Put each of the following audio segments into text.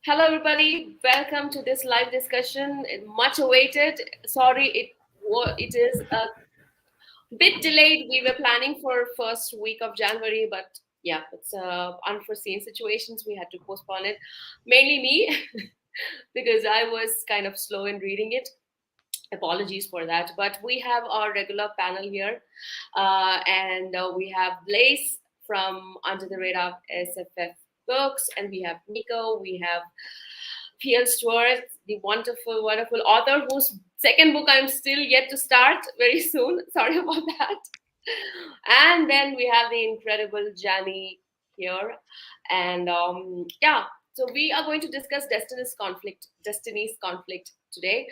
Hello, everybody. Welcome to this live discussion. Much awaited. Sorry, it is a bit delayed. We were planning for first week of January, but yeah, it's unforeseen situations. We had to postpone it. Mainly me, because I was kind of slow in reading it. Apologies for that. But we have our regular panel here, and we have Blaze from Under the Radar SFF Books, and we have Nico, we have P.L. Stewart, the wonderful, wonderful author whose second book I'm still yet to start very soon. Sorry about that. And then we have the incredible Jani here. And yeah, so we are going to discuss Destiny's Conflict today.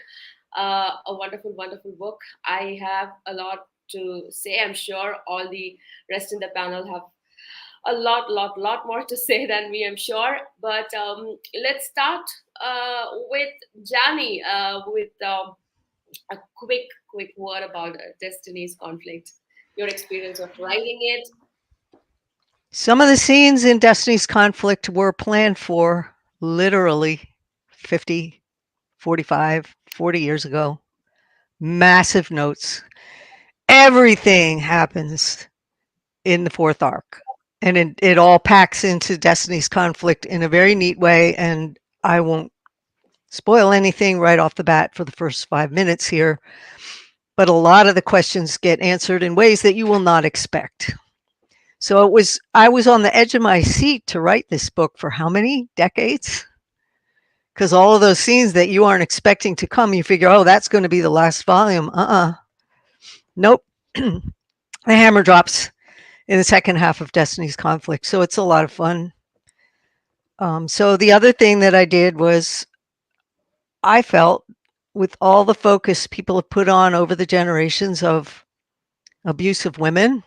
A wonderful, wonderful book. I have a lot to say. I'm sure all the rest in the panel have a lot more to say than me, I'm sure. But let's start with Jani with a quick word about Destiny's Conflict, your experience of writing it. Some of the scenes in Destiny's Conflict were planned for literally 50, 45, 40 years ago. Massive notes. Everything happens in the fourth arc. And it all packs into Destiny's Conflict in a very neat way. And I won't spoil anything right off the bat for the first 5 minutes here. But a lot of the questions get answered in ways that you will not expect. So I was on the edge of my seat to write this book for how many decades? Because all of those scenes that you aren't expecting to come, you figure, oh, that's going to be the last volume. Nope. The hammer drops in the second half of Destiny's Conflict. So it's a lot of fun. So the other thing that I did was I felt with all the focus people have put on over the generations of abuse of women,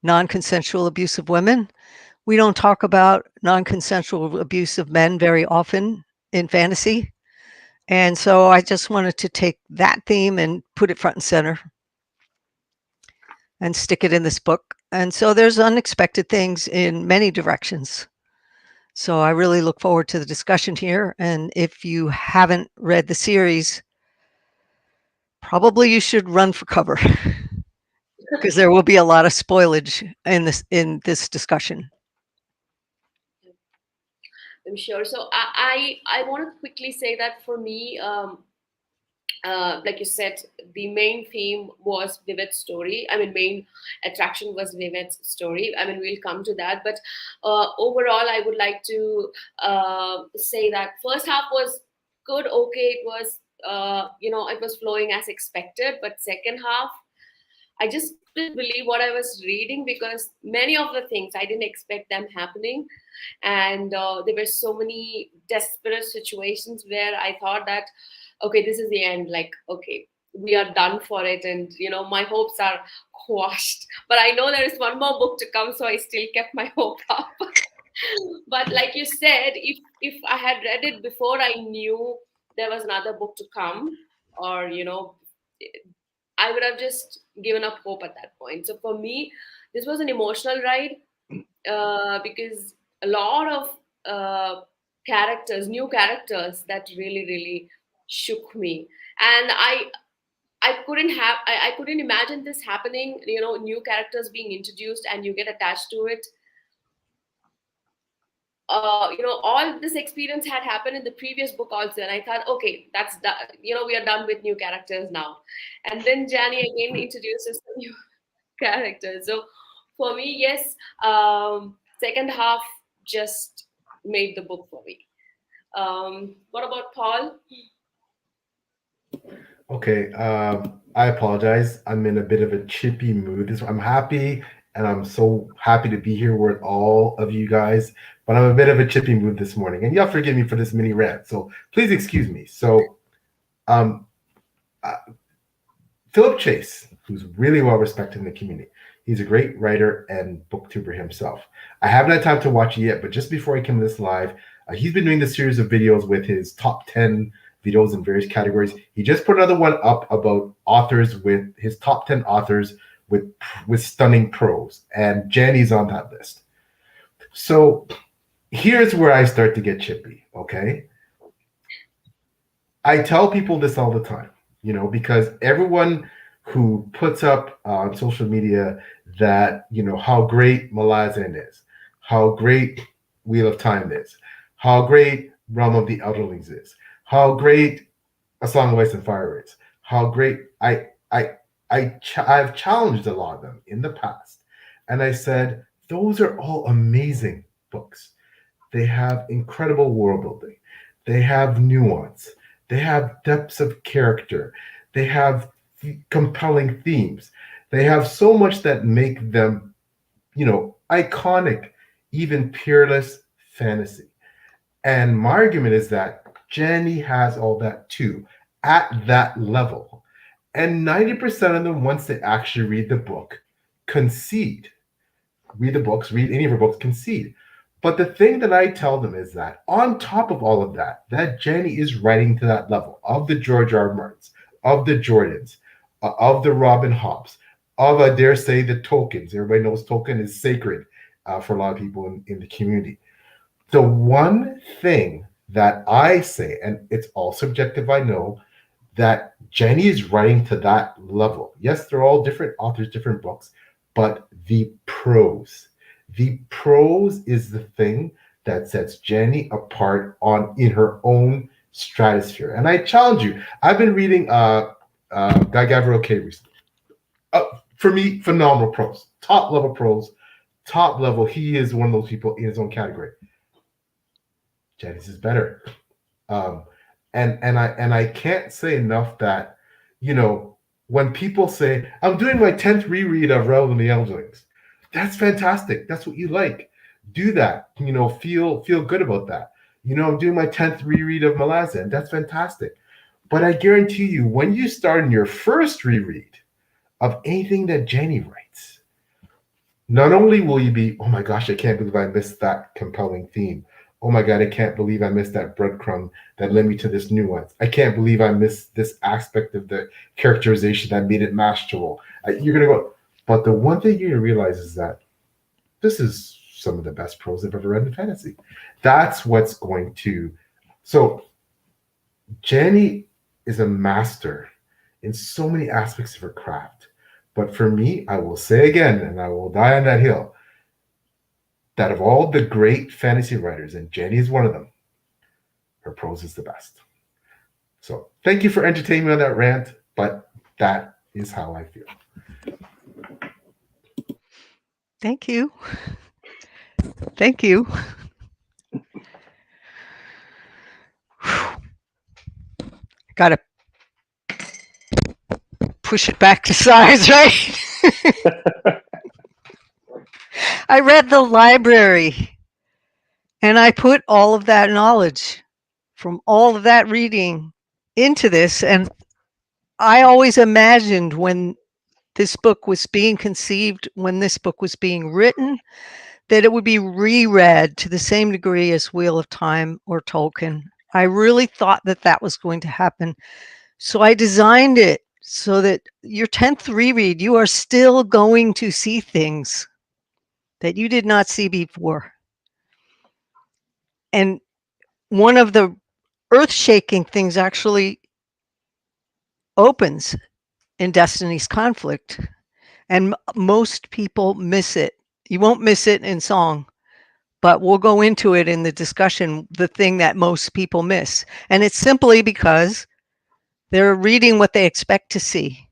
non-consensual abuse of women, we don't talk about non-consensual abuse of men very often in fantasy. And so I just wanted to take that theme and put it front and center and stick it in this book. And so there's unexpected things in many directions. So I really look forward to the discussion here. And if you haven't read the series, probably you should run for cover because there will be a lot of spoilage in this discussion. I'm sure. So I want to quickly say that for me, like you said, the main theme was Vivet's story. I mean, main attraction was Vivet's story. I mean, we'll come to that. But overall, I would like to say that first half was good. Okay, it was, it was flowing as expected. But second half, I just couldn't believe what I was reading because many of the things I didn't expect them happening. And there were so many desperate situations where I thought that, okay, this is the end. Like, okay, we are done for it. And, my hopes are quashed. But I know there is one more book to come. So I still kept my hope up. But like you said, if I had read it before I knew there was another book to come, or, I would have just given up hope at that point. So for me, this was an emotional ride because a lot of new characters that really, really shook me. And I couldn't imagine this happening, new characters being introduced and you get attached to it. All this experience had happened in the previous book also, and I thought, okay, that's done. We are done with new characters now. And then Jani again introduces the new characters. So for me, yes, second half just made the book for me. What about Paul? Okay, I apologize. I'm in a bit of a chippy mood. I'm happy and I'm so happy to be here with all of you guys, but I'm a bit of a chippy mood this morning. And y'all forgive me for this mini rant, so please excuse me. So, um, uh, Philip Chase, who's really well respected in the community, he's a great writer and booktuber himself. I haven't had time to watch it yet, but just before I came to this live, he's been doing this series of videos with his top 10 videos in various categories. He just put another one up about authors with his top 10 authors with stunning prose, and Jenny's on that list. So Here's where I start to get chippy, okay? I tell people this all the time, because everyone who puts up on social media that, how great Malazan is, how great Wheel of Time is, how great Realm of the Elderlings is, how great A Song of Ice and Fire is, how great I've challenged a lot of them in the past. And I said, those are all amazing books. They have incredible world building. They have nuance. They have depths of character. They have compelling themes. They have so much that make them, iconic, even peerless fantasy. And my argument is that Jenny has all that too, at that level. And 90% of them, once they actually read the book, concede. Read the books, read any of her books, concede. But the thing that I tell them is that on top of all of that, that Jenny is writing to that level of the George R. R. Martins, of the Jordans, of the Robin Hobbs, of, I dare say, the Tolkiens. Everybody knows Tolkien is sacred for a lot of people in the community. The one thing that I say, and it's all subjective, I know, that Jenny is writing to that level. Yes, they're all different authors, different books, but the prose is the thing that sets Jenny apart in her own stratosphere. And I challenge you. I've been reading Guy Gavriel K recently. For me, phenomenal prose, top level prose, top level. He is one of those people in his own category. Jenny's is better. Um, and I can't say enough that, when people say, I'm doing my 10th reread of Realm of the Elderlings, that's fantastic. That's what you like. Do that. Feel good about that. I'm doing my 10th reread of Malazan. That's fantastic. But I guarantee you, when you start in your first reread of anything that Jenny writes, not only will you be, oh my gosh, I can't believe I missed that compelling theme. Oh my God, I can't believe I missed that breadcrumb that led me to this nuance. I can't believe I missed this aspect of the characterization that made it masterful. You're going to go, but the one thing you're going to realize is that this is some of the best prose I've ever read in fantasy. That's what's going to. So Jenny is a master in so many aspects of her craft. But for me, I will say again, and I will die on that hill, that of all the great fantasy writers, and Jenny is one of them, her prose is the best. So thank you for entertaining me on that rant, but that is how I feel. Thank you. Thank you. Got to push it back to size, right? I read the library and I put all of that knowledge from all of that reading into this. And I always imagined when this book was being conceived, when this book was being written, that it would be reread to the same degree as Wheel of Time or Tolkien. I really thought that that was going to happen. So I designed it so that your 10th reread, you are still going to see things that you did not see before. And one of the earth-shaking things actually opens in Destiny's Conflict, and most people miss it. You won't miss it in song, but we'll go into it in the discussion, the thing that most people miss. And it's simply because they're reading what they expect to see,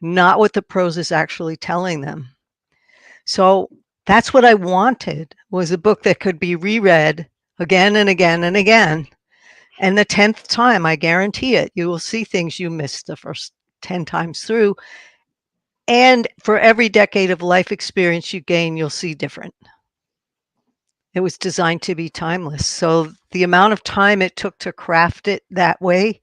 not what the prose is actually telling them. So that's what I wanted, was a book that could be reread again and again and again. And the 10th time, I guarantee it, you will see things you missed the first 10 times through. And for every decade of life experience you gain, you'll see different. It was designed to be timeless. So the amount of time it took to craft it that way,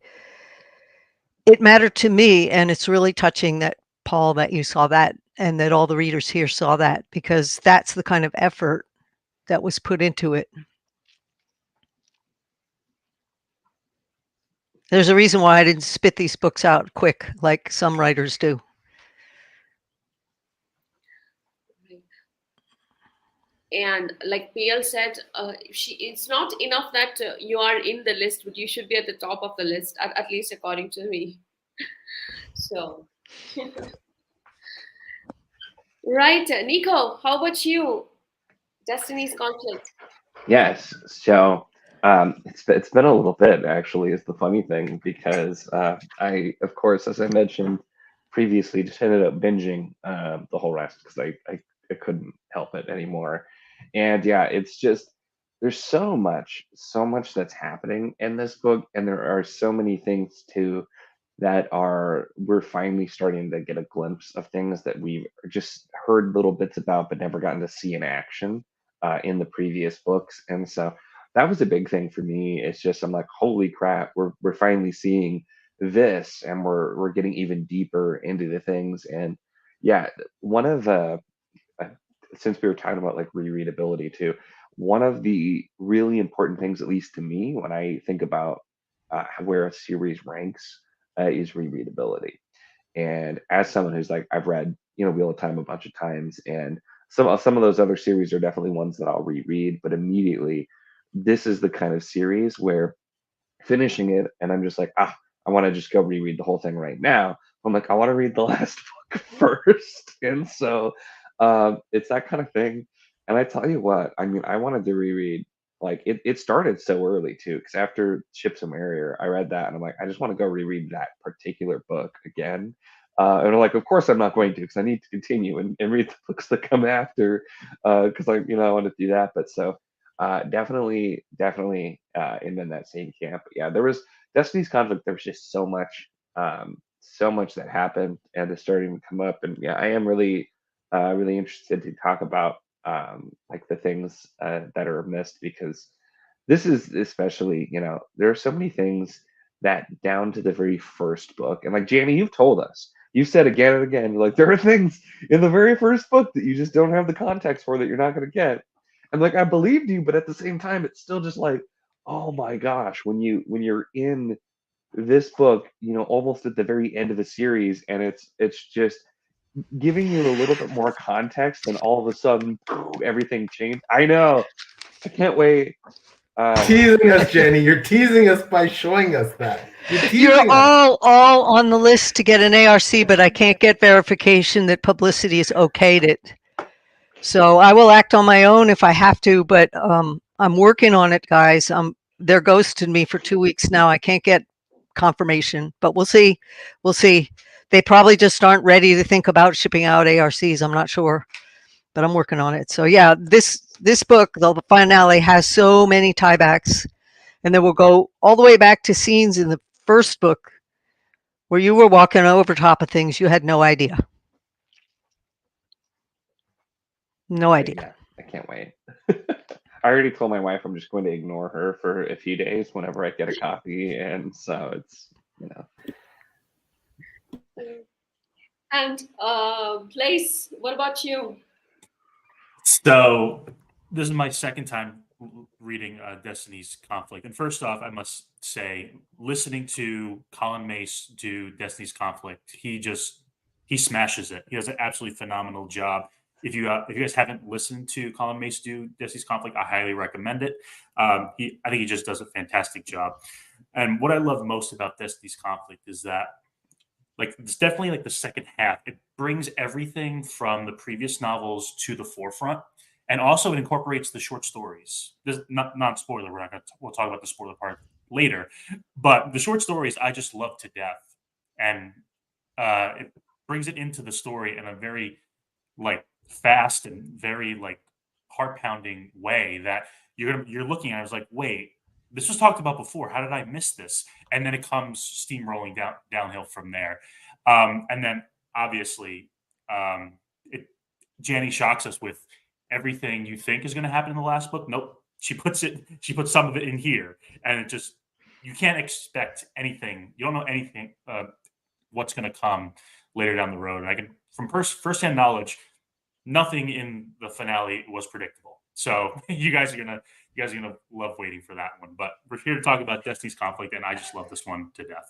it mattered to me. And it's really touching that, Paul, that you saw that and that all the readers here saw that, because that's the kind of effort that was put into it. There's a reason why I didn't spit these books out quick like some writers do. And like PL said, it's not enough that you are in the list, but you should be at the top of the list, at least according to me. So, right, Nico, how about you? Destiny's Conflict. Yes. So it's been a little bit actually is the funny thing because I of course as I mentioned previously just ended up binging the whole rest because I couldn't help it anymore. And yeah, it's just there's so much that's happening in this book, and there are so many things too that are we're finally starting to get a glimpse of things that we've just heard little bits about but never gotten to see in action in the previous books. And so that was a big thing for me. It's just I'm like, holy crap, we're finally seeing this, and we're getting even deeper into the things. And yeah, one of uh, since we were talking about like rereadability too, one of the really important things, at least to me, when I think about where a series ranks, is rereadability. And as someone who's like, I've read, Wheel of Time a bunch of times, and some of those other series are definitely ones that I'll reread. But immediately, this is the kind of series where finishing it, and I'm just like, I want to just go reread the whole thing right now. I'm like, I want to read the last book first, and so it's that kind of thing. And I tell you what, I mean, I wanted to reread. Like it started so early too, because after Ships and Warrior, I read that, and I'm like, I just want to go reread that particular book again. And I'm like, of course I'm not going to, because I need to continue and read the books that come after, because I want to do that. But so definitely in that same camp. But yeah, there was Destiny's Conflict. There was just so much that happened and is starting to come up. And yeah, I am really interested to talk about like the things that are missed, because this is especially, there are so many things that down to the very first book, and like Jamie, you've told us, you said again and again, like there are things in the very first book that you just don't have the context for, that you're not going to get. And like I believed you, but at the same time, it's still just like, oh my gosh, when you're in this book, almost at the very end of the series, and it's just giving you a little bit more context, and all of a sudden, everything changed. I know. I can't wait. Teasing us, Jenny. You're teasing us by showing us that. You're You're teasing us. all on the list to get an ARC, but I can't get verification that Publicity has okayed it. So I will act on my own if I have to, but I'm working on it, guys. They're ghosted me for 2 weeks now. I can't get confirmation, but we'll see. We'll see. They probably just aren't ready to think about shipping out ARCs. I'm not sure, but I'm working on it. So yeah, this book, the finale, has so many tiebacks, and then we'll go all the way back to scenes in the first book where you were walking over top of things you had no idea. No idea. Yeah, I can't wait. I already told my wife I'm just going to ignore her for a few days whenever I get a copy, and so it's. And Place, what about you? So this is my second time reading Destiny's Conflict. And first off, I must say, listening to Colin Mace do Destiny's Conflict, he smashes it. He does an absolutely phenomenal job. If you guys haven't listened to Colin Mace do Destiny's Conflict, I highly recommend it. I think he just does a fantastic job. And what I love most about Destiny's Conflict is that, like, it's definitely like the second half. It brings everything from the previous novels to the forefront, and also it incorporates the short stories. This not spoiler. We'll talk about the spoiler part later, but the short stories I just love to death, and it brings it into the story in a very like fast and very like heart pounding way that you're looking at. I was like, wait, this was talked about before. How did I miss this? And then it comes steamrolling downhill from there. And then obviously, it Janny shocks us with everything you think is going to happen in the last book. Nope, she puts some of it in here, and it just you can't expect anything. You don't know anything what's going to come later down the road. And I can from firsthand knowledge, nothing in the finale was predictable. So you guys are gonna love waiting for that one. But we're here to talk about Destiny's Conflict, and I just love this one to death.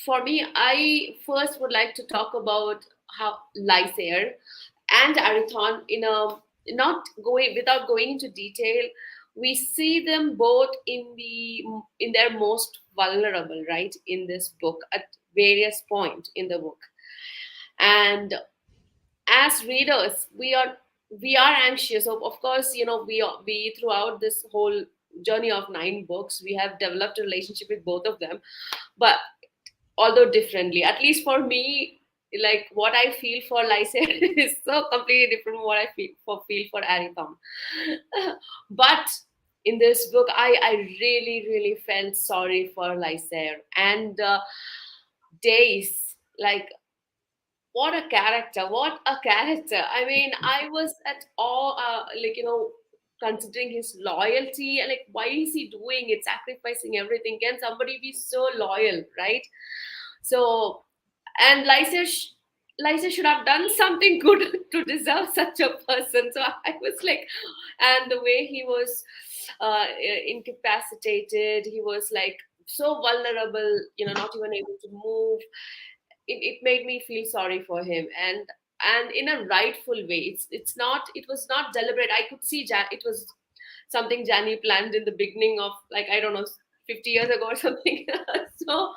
for me, I first would like to talk about how Lysair and Arathon, in a not going without going into detail, we see them both in their most vulnerable, right, in this book at various point in the book. And as readers, we are anxious. Of course, we throughout this whole journey of 9 books, we have developed a relationship with both of them, but although differently. At least for me, like what I feel for Lysair is so completely different from what I feel for Aritham. But in this book, I really, really felt sorry for Lysair. And Days, like, what a character. I mean, I was at all, like, considering his loyalty, like, why is he doing it, sacrificing everything? Can somebody be so loyal, right? So, and Lysa should have done something good to deserve such a person. So I was like, and the way he was incapacitated, he was like so vulnerable, not even able to move. It made me feel sorry for him, and in a rightful way. It was not deliberate. I could see it was something Jani planned in the beginning of, like, I don't know, 50 years ago or something. So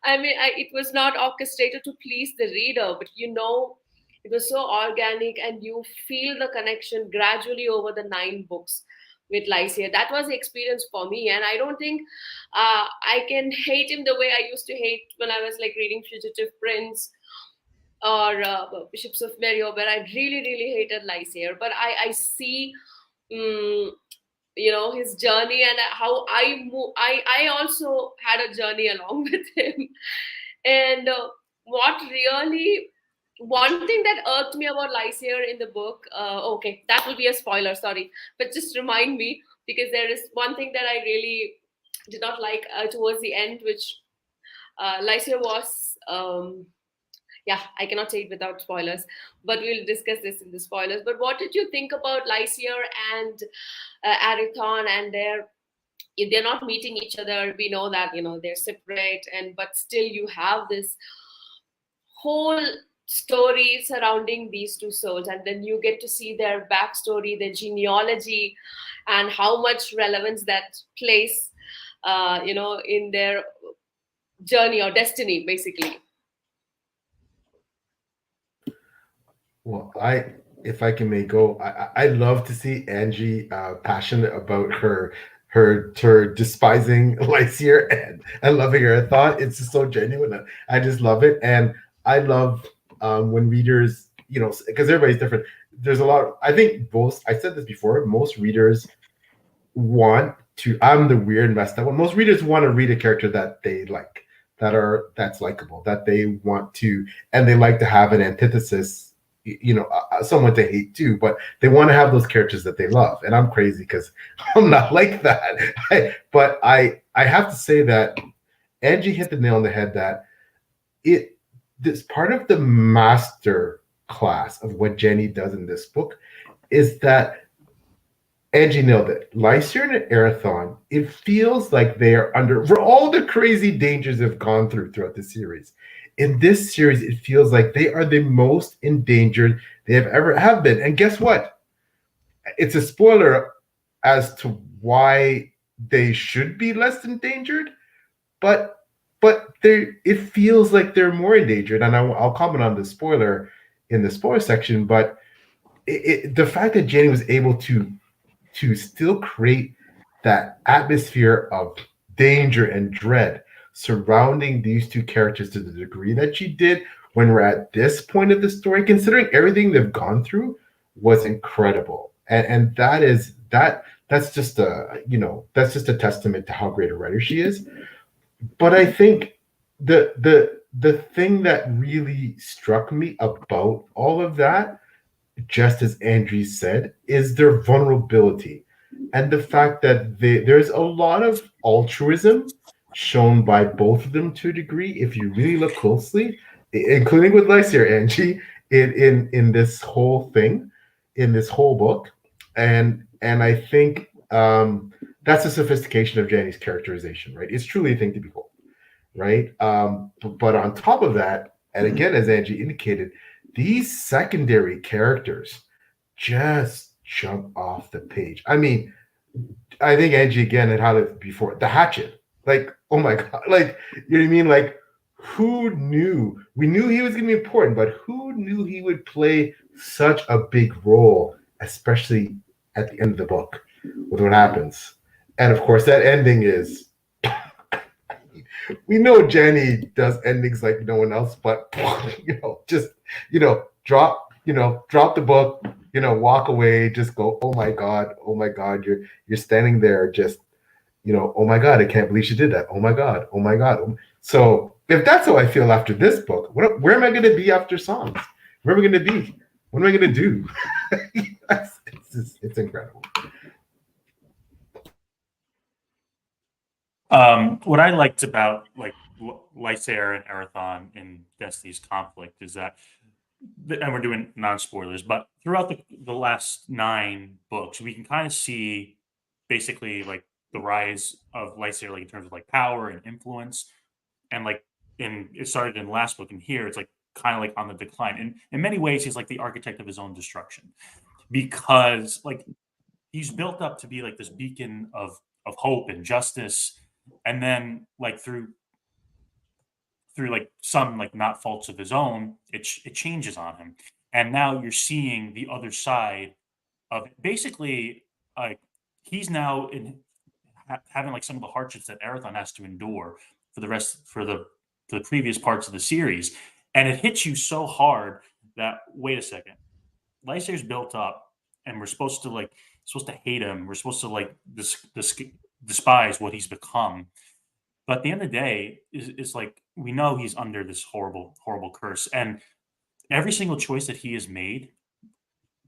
I mean, it was not orchestrated to please the reader, but it was so organic, and you feel the connection gradually over the 9 books with Lycia. That was the experience for me, and I don't think I can hate him the way I used to hate when I was like reading Fugitive Prince or Bishops of Meriob, where I really, really hated Lycia. But I see. Um, his journey, and how I move. I also had a journey along with him. And what really one thing that irked me about Lysair in the book, okay, that will be a spoiler, sorry, but just remind me, because there is one thing that I really did not like towards the end, which Lysair was yeah, I cannot say it without spoilers, but we'll discuss this in the spoilers. But what did you think about Lysair and Arathon, and if they're not meeting each other? We know that they're separate, and but still you have this whole story surrounding these two souls, and then you get to see their backstory, their genealogy, and how much relevance that plays, in their journey or destiny, basically. Well, if I can may go, I love to see Angie passionate about her despising Lysair and loving her. I thought it's just so genuine. I just love it, and I love when readers, because everybody's different. There's a lot. I think most. I said this before. Most readers want to. I'm the weird messed up one. Most readers want to read a character that they like, that's likable, that they want to, and they like to have an antithesis, someone to hate too, but they want to have those characters that they love. And I'm crazy because I'm not like that. But I have to say that Angie hit the nail on the head, that this part of the master class of what Jenny does in this book is that Angie nailed it. Lysair and Arathon, it feels like they are under, for all the crazy dangers they've gone throughout the series. In this series, it feels like they are the most endangered they have been. And guess what? It's a spoiler as to why they should be less endangered, but it feels like they're more endangered. And I'll comment on the spoiler in the spoiler section, but the fact that Jenny was able to still create that atmosphere of danger and dread surrounding these two characters to the degree that she did when we're at this point of the story, considering everything they've gone through, was incredible. And that's just a testament to how great a writer she is. But I think the thing that really struck me about all of that, just as Angie said, is their vulnerability, and the fact that there's a lot of altruism shown by both of them to a degree, if you really look closely, including with Lysair, Angie, in this whole thing, in this whole book. And I think that's the sophistication of Jenny's characterization, right? It's truly a thing to behold. right? But on top of that, and again, as Angie indicated, these secondary characters just jump off the page. I mean, I think Angie again had it before. The hatchet, like, oh my god, like, you know what I mean? Like, who knew? We knew he was going to be important, but who knew he would play such a big role, especially at the end of the book with what happens. And of course, that ending is. We know Jenny does endings like no one else, but just drop the book, walk away, just go, oh my god, you're standing there, just oh my god, I can't believe she did that. Oh my god, oh my god. So if that's how I feel after this book, where am I going to be after songs? Where am I going to be? What am I going to do? It's incredible. What I liked about like Lysair and Arathon in Destiny's Conflict is that, and we're doing non-spoilers, but throughout the last 9 books, we can kind of see basically like the rise of Lysair, like in terms of like power and influence, and like it started in the last book, and here it's like kind of like on the decline. And in many ways, he's like the architect of his own destruction, because like he's built up to be like this beacon of hope and justice, and then like through like some like not faults of his own, it changes on him, and now you're seeing the other side of it. Basically, like he's now in having like some of the hardships that Arathon has to endure for the previous parts of the series, and it hits you so hard that, wait a second, Lysair's built up, and we're supposed to hate him. We're supposed to like despise what he's become. But at the end of the day, is like we know he's under this horrible, horrible curse, and every single choice that he has made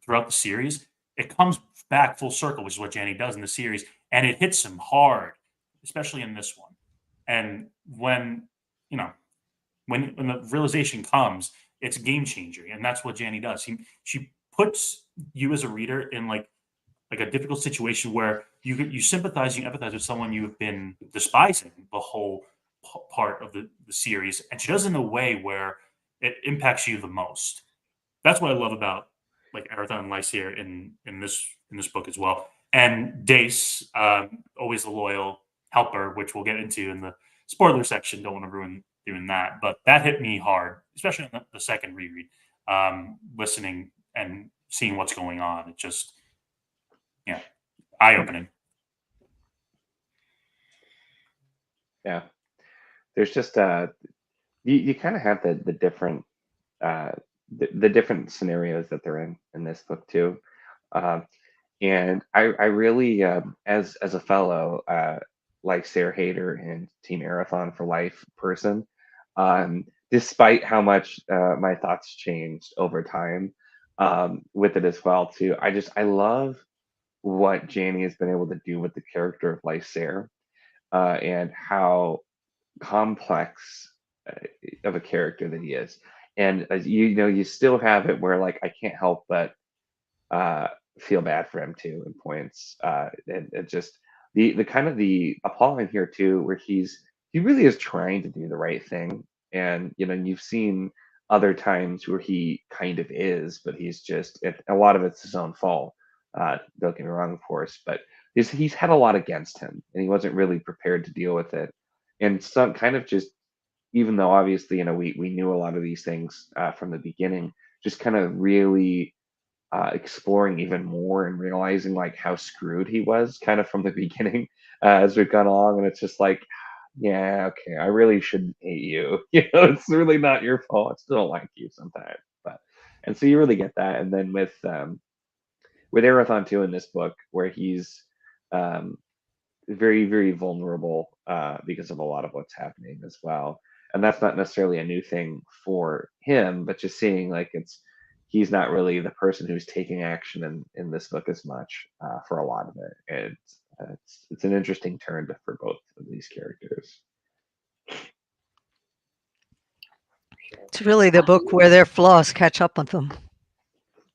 throughout the series, it comes back full circle, which is what Janny does in the series, and it hits him hard, especially in this one. And when when the realization comes, it's a game changer, and that's what Janny does. She puts you as a reader in like a difficult situation where you sympathize, you empathize with someone you've been despising the whole part of the series, and she does it in a way where it impacts you the most. That's what I love about like Arathon and Lysair in this book as well. And Dace, always the loyal helper, which we'll get into in the spoiler section. Don't want to ruin doing that, but that hit me hard, especially in the second reread. Listening and seeing what's going on, it just eye-opening. Yeah, there's just you kind of have the different the different scenarios that they're in this book too. And I really, as a fellow Lysair hater and Team Arathon for life person, despite how much my thoughts changed over time with it as well too. I love what Janny has been able to do with the character of Lysair and how complex of a character that he is. And as you still have it where like I can't help but feel bad for him too in points. And just the kind of the appalling here too, where he really is trying to do the right thing. And you've seen other times where he kind of is, but he's just a lot of it's his own fault. Don't get me wrong, of course, but he's had a lot against him, and he wasn't really prepared to deal with it. And some kind of just, even though obviously we knew a lot of these things from the beginning, just kind of really exploring even more and realizing like how screwed he was kind of from the beginning as we've gone along, and it's just like, yeah, okay, I really shouldn't hate you. It's really not your fault. I still don't like you sometimes, but and so you really get that. And then with Arathon too in this book, where he's um, very, very vulnerable because of a lot of what's happening as well. And that's not necessarily a new thing for him, but just seeing like he's not really the person who's taking action in this book as much for a lot of it. And it's an interesting turn for both of these characters. It's really the book where their flaws catch up with them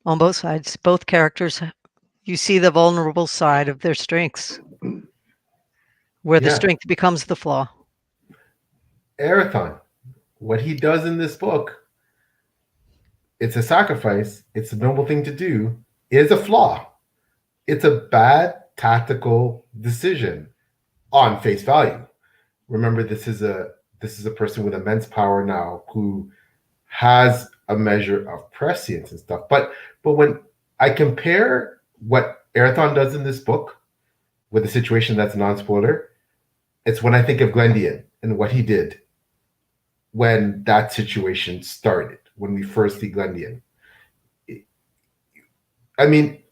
on both sides. Both characters, you see the vulnerable side of their strengths, where the strength becomes the flaw. Erathon, what he does in this book, it's a sacrifice. It's a noble thing to do. It is a flaw. It's a bad tactical decision on face value. Remember, this is a person with immense power now who has a measure of prescience and stuff. But when I compare what Erathon does in this book with a situation that's non-spoiler, it's when I think of Glendian and what he did when that situation started, when we first see Glendian. I mean,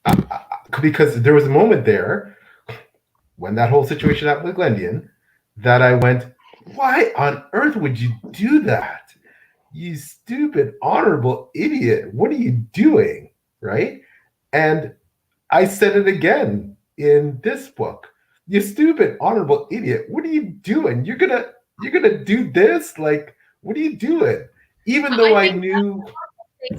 because there was a moment there when that whole situation happened with Glendian that I went, why on earth would you do that? You stupid, honorable idiot. What are you doing? Right? And I said it again in this book. You stupid, honorable idiot. What are you doing? You're gonna do this? Like, what are you doing? Even though I knew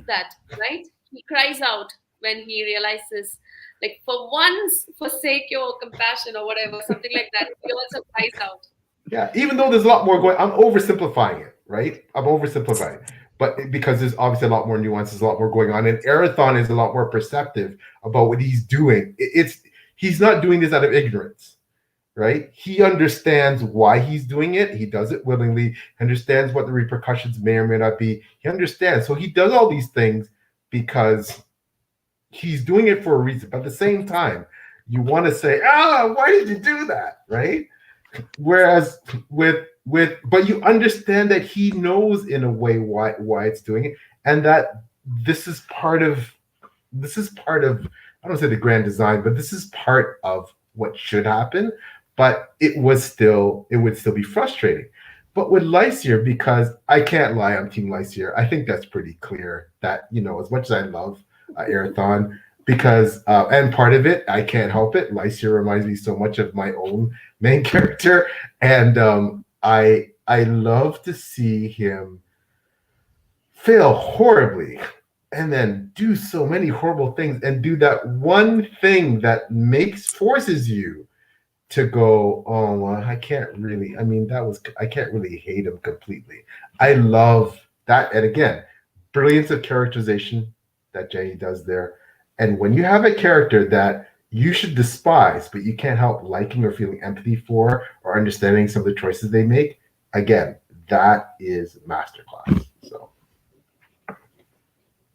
that, right? He cries out when he realizes, like, for once, forsake your compassion or whatever, something like that. He also cries out. Yeah, even though there's a lot more going, I'm oversimplifying it, right? I'm oversimplifying it. But because there's obviously a lot more nuances, a lot more going on, and Erathon is a lot more perceptive about what he's doing. He's not doing this out of ignorance, right? He understands why he's doing it. He does it willingly. He understands what the repercussions may or may not be. He understands. So he does all these things because he's doing it for a reason. But at the same time, you want to say, why did you do that, right? Whereas but you understand that he knows in a way why it's doing it, and that this is part of I don't say the grand design, but this is part of what should happen. But it would still be frustrating. But with Lysier, because I can't lie, I'm Team Lysier. I think that's pretty clear that, as much as I love Erathon, because and part of it, I can't help it. Lysier reminds me so much of my own main character, and I love to see him fail horribly and then do so many horrible things and do that one thing that forces you to go, oh, well, I can't really hate him completely. I love that. And again, brilliance of characterization that Jenny does there. And when you have a character that you should despise, but you can't help liking or feeling empathy for or understanding some of the choices they make, again, that is masterclass. So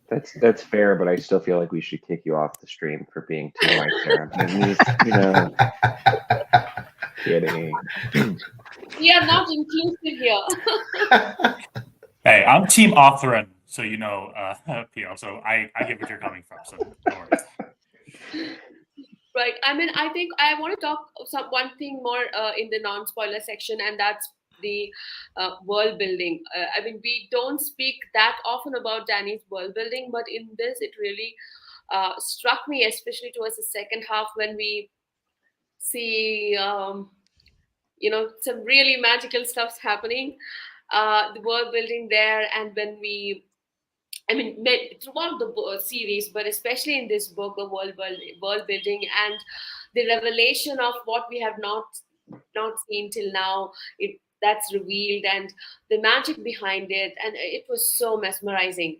that's fair, but I still feel like we should kick you off the stream for being too white there. Kidding. We are not inclusive here. Hey, I'm Team Authorin, so PL. So I get what you're coming from. So don't worry. Right. I mean, I think I want to talk one thing more in the non-spoiler section, and that's the world building. I mean, we don't speak that often about Danny's world building, but in this, it really struck me, especially towards the second half when we see, some really magical stuff's happening. The world building there, and when throughout the series, but especially in this book, the world building and the revelation of what we have not seen till now, that's revealed, and the magic behind it, and it was so mesmerizing,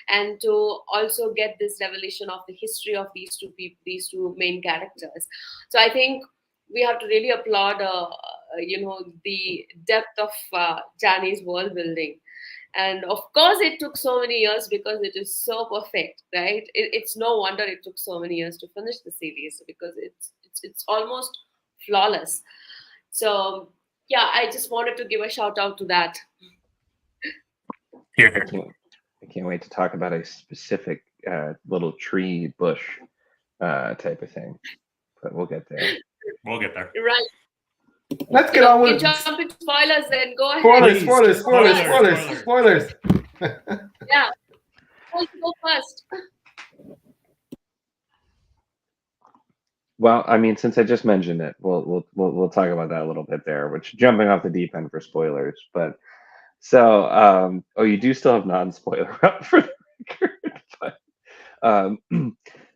and to also get this revelation of the history of these two main characters. So I think we have to really applaud, the depth of Jani's world building. And of course, it took so many years because it is so perfect, right? It's no wonder it took so many years to finish the series, because it's almost flawless. So yeah, I just wanted to give a shout out to that. Here. I can't wait to talk about a specific little tree bush type of thing, but we'll get there. We'll get there. Right. Let's get on with jump into spoilers then. Go ahead. Spoilers. Yeah. Who go first? Well, I mean, since I just mentioned it, we'll talk about that a little bit there, which jumping off the deep end for spoilers. But so, you do still have non-spoiler up for the record. But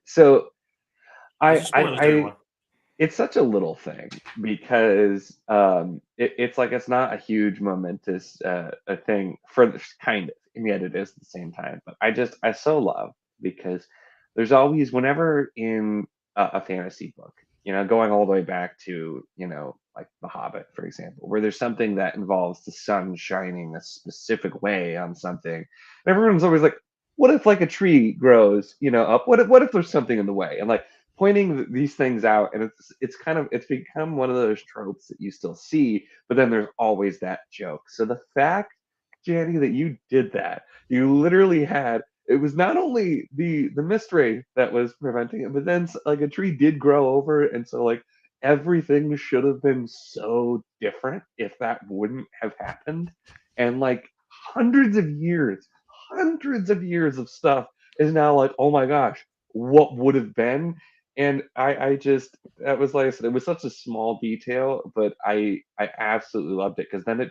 so I it's such a little thing because it's like it's not a huge momentous a thing for this kind of, and yet it is at the same time. But I so love because there's always whenever in a fantasy book, going all the way back to like The Hobbit, for example, where there's something that involves the sun shining a specific way on something, and everyone's always like, what if like a tree grows, up? What if there's something in the way? And like pointing these things out, and it's become one of those tropes that you still see, but then there's always that joke. So the fact, Janny, that you did that, you literally had, it was not only the mystery that was preventing it, but then like a tree did grow over it, and so like everything should have been so different if that wouldn't have happened. And like hundreds of years of stuff is now like, oh my gosh, what would have been. And I just, that was, like I said, it was such a small detail, but I absolutely loved it because then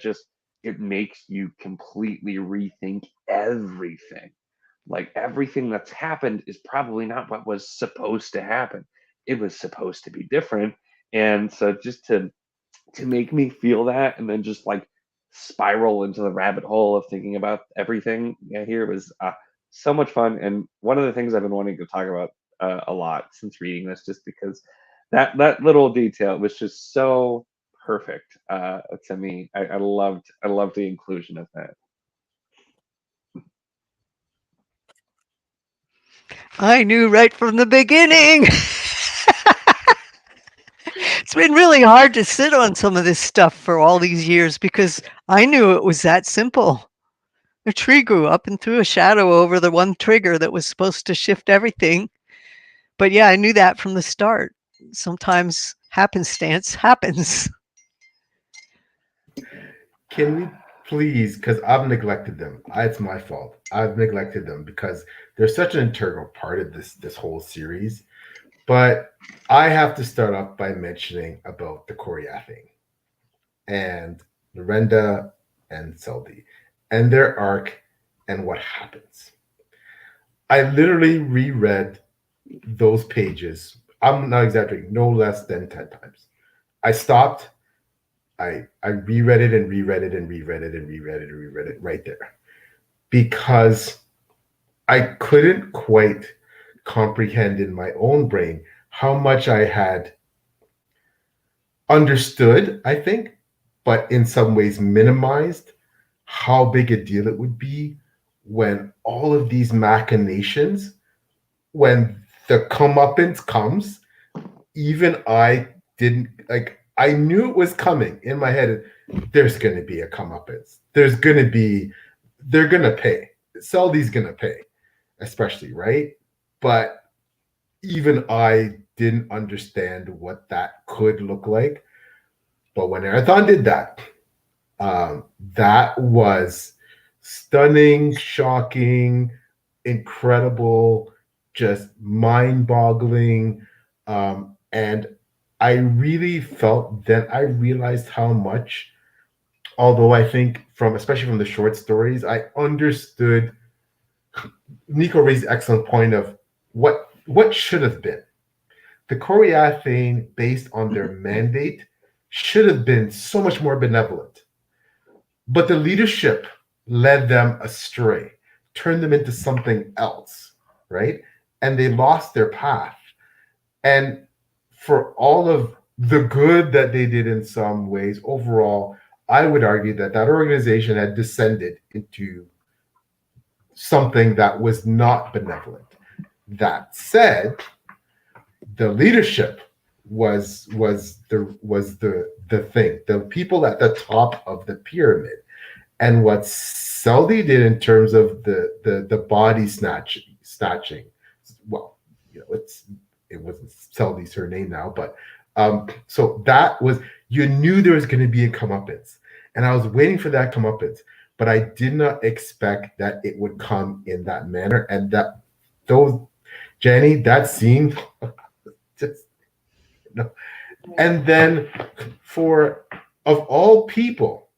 it makes you completely rethink everything. Like everything that's happened is probably not what was supposed to happen. It was supposed to be different. And so just to make me feel that and then just like spiral into the rabbit hole of thinking about everything, yeah, here was so much fun. And one of the things I've been wanting to talk about a lot since reading this, just because that little detail was just so perfect to me. I loved the inclusion of that. I knew right from the beginning. It's been really hard to sit on some of this stuff for all these years because I knew it was that simple. A tree grew up and threw a shadow over the one trigger that was supposed to shift everything. But yeah, I knew that from the start. Sometimes happenstance happens. Can we please, because I've neglected them. It's my fault. I've neglected them because they're such an integral part of this whole series. But I have to start off by mentioning about the Coriathing and Narenda and Seldi and their arc and what happens. I literally reread those pages. I'm not exaggerating, no less than 10 times. I stopped. I reread it and reread it and reread it and reread it and reread it right there because I couldn't quite comprehend in my own brain how much I had understood, I think, but in some ways minimized how big a deal it would be when all of these machinations, when the comeuppance comes, even I didn't like. I knew it was coming in my head. There's going to be a comeuppance. There's going to be. They're going to pay. Seldy's going to pay, especially, right? But even I didn't understand what that could look like. But when Arathon did that, that was stunning, shocking, incredible, just mind-boggling, and I really felt then I realized how much, although I think especially from the short stories, I understood. Nico raised the excellent point of what should have been. The Coriathane, based on their mandate, should have been so much more benevolent. But the leadership led them astray, turned them into something else, right? And they lost their path. And for all of the good that they did in some ways, overall, I would argue that organization had descended into something that was not benevolent. That said, the leadership was the thing, the people at the top of the pyramid. And what Seldy did in terms of the body snatching, well, it wasn't Seldy's her name now, but so that was, you knew there was going to be a comeuppance, and I was waiting for that comeuppance, but I did not expect that it would come in that manner. And Jenny, that scene, just no. And then of all people,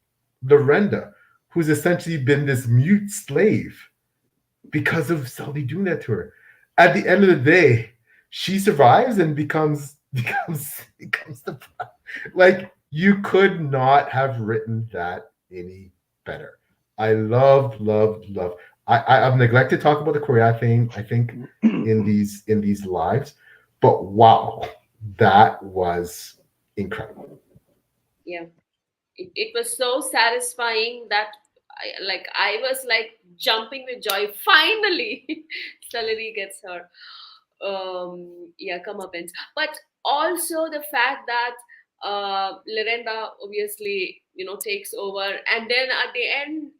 Lorenda, who's essentially been this mute slave because of Seldy doing that to her. At the end of the day, she survives and becomes becomes the like you could not have written that any better. I love. I've neglected to talk about the Korea thing, I think, in these lives, but wow, that was incredible. Yeah, it was so satisfying that I was like jumping with joy. Finally, Salary gets her yeah, comeuppance. But also the fact that Lorenda obviously, you know, takes over, and then at the end,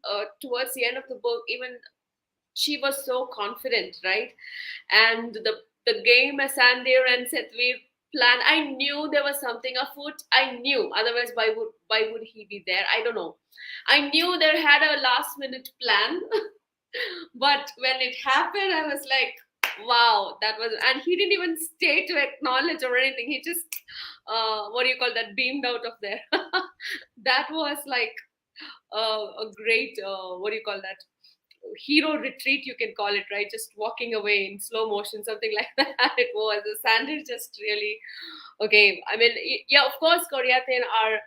towards the end of the book, even she was so confident, right? And the game Asandir and Setvir plan, I knew there was something afoot. I knew, otherwise why would he be there? I don't know. I knew there had a last minute plan, but when it happened, I was like, wow, that was, and he didn't even stay to acknowledge or anything. He just, what do you call that, beamed out of there. That was like a great, what do you call that? Hero retreat, you can call it, right? Just walking away in slow motion, something like that. It was. The Sanders just really, okay. I mean, yeah, of course, Koreaten are,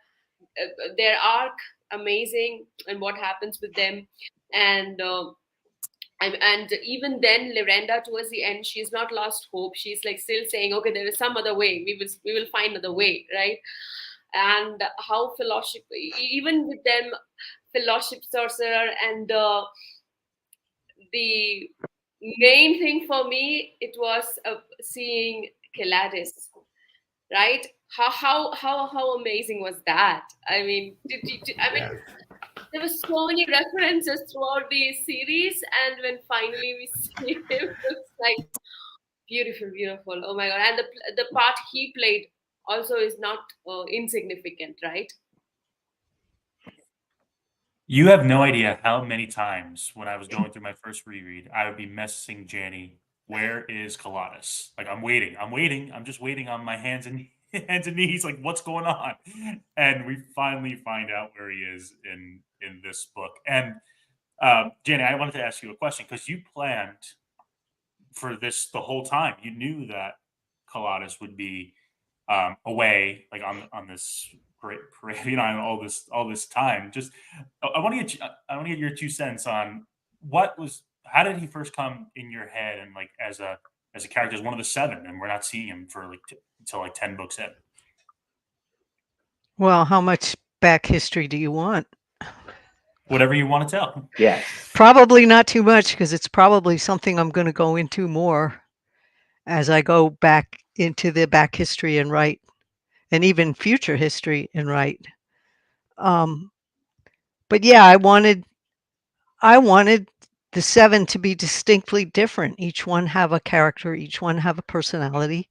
their arc amazing, and what happens with them. And and even then, Lorenda towards the end, she's not lost hope. She's like still saying, okay, there is some other way. We will find another way, right? And how fellowship, even with them, fellowship sorcerer, and the main thing for me, it was seeing Keladis, right? How amazing was that? I mean, I mean, Yes. there were so many references throughout the series, and when finally we see him, it's like beautiful, beautiful. Oh my god! And the part he played also is not insignificant, right? You have no idea how many times when I was going through my first reread, I would be messaging Janny, "Where is Colossus?" Like I'm waiting, I'm just waiting on my hands and hands and knees. Like what's going on? And we finally find out where he is in this book. And Janny, I wanted to ask you a question because you planned for this the whole time. You knew that Colossus would be away, like on this Parabian Island all this time. Just I want to get I want to get your 2 cents on how did he first come in your head and like as a character as one of the 7, and we're not seeing him for like until like 10 books in. Well, how much back history do you want? Whatever you want to tell. Yes. Probably not too much because it's probably something I'm going to go into more as I go back into the back history and write, and even future history and write. But yeah, I wanted the 7 to be distinctly different. Each one have a character, each one have a personality.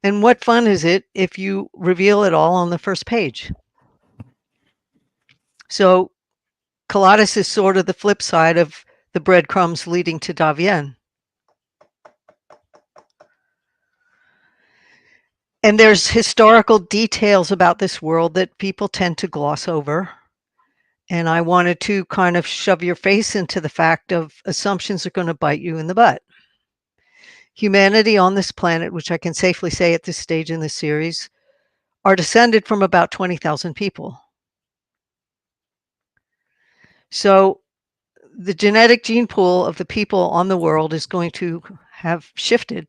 And what fun is it if you reveal it all on the first page? So Colossus is sort of the flip side of the breadcrumbs leading to Davien. And there's historical details about this world that people tend to gloss over. And I wanted to kind of shove your face into the fact of assumptions are going to bite you in the butt. Humanity on this planet, which I can safely say at this stage in the series, are descended from about 20,000 people. So the genetic gene pool of the people on the world is going to have shifted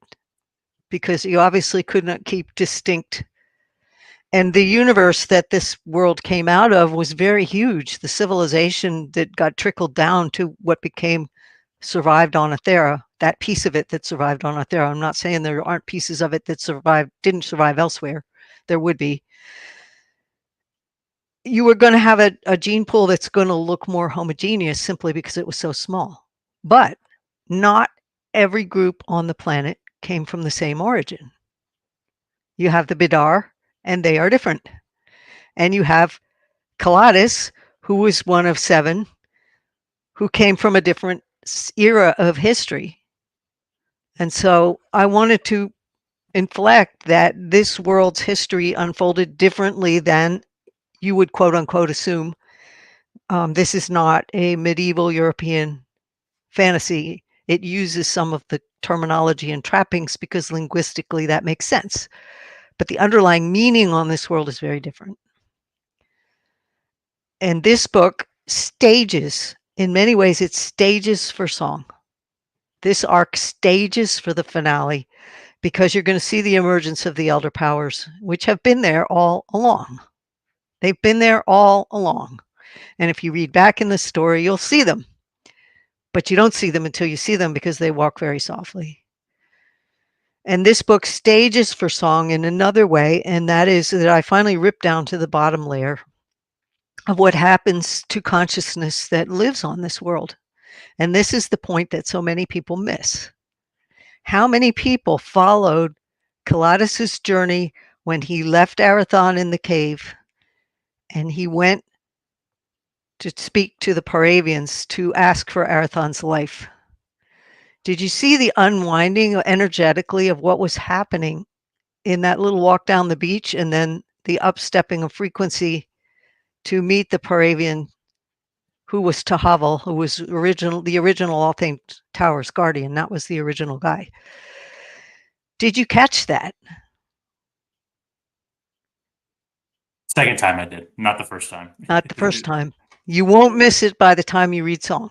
because you obviously could not keep distinct. And the universe that this world came out of was very huge. The civilization that got trickled down to what became survived on Athera, that piece of it that survived on Athera. I'm not saying there aren't pieces of it that didn't survive elsewhere. There would be. You were going to have a gene pool that's going to look more homogeneous simply because it was so small. But not every group on the planet came from the same origin. You have the Bidar, and they are different. And you have Colossus, who was one of 7, who came from a different era of history. And so I wanted to inflect that this world's history unfolded differently than you would quote unquote assume. This is not a medieval European fantasy. It uses some of the terminology and trappings because linguistically that makes sense. but the underlying meaning on this world is very different. And this book stages, in many ways, it stages for song. This arc stages for the finale because you're going to see the emergence of the elder powers, which have been there all along. They've been there all along. And if you read back in the story, you'll see them. But you don't see them until you see them because they walk very softly. And this book stages for song in another way, and that is that I finally rip down to the bottom layer of what happens to consciousness that lives on this world. And this is the point that so many people miss. How many people followed Kaladas' journey when he left Arathon in the cave and he went to speak to the Paravians to ask for Arathon's life? Did you see the unwinding energetically of what was happening in that little walk down the beach and then the upstepping of frequency to meet the Paravian who was Tahavel, who was the original All Things Towers guardian? That was the original guy. Did you catch that? Second time I did, not the first time. Not the first time. You won't miss it by the time you read song.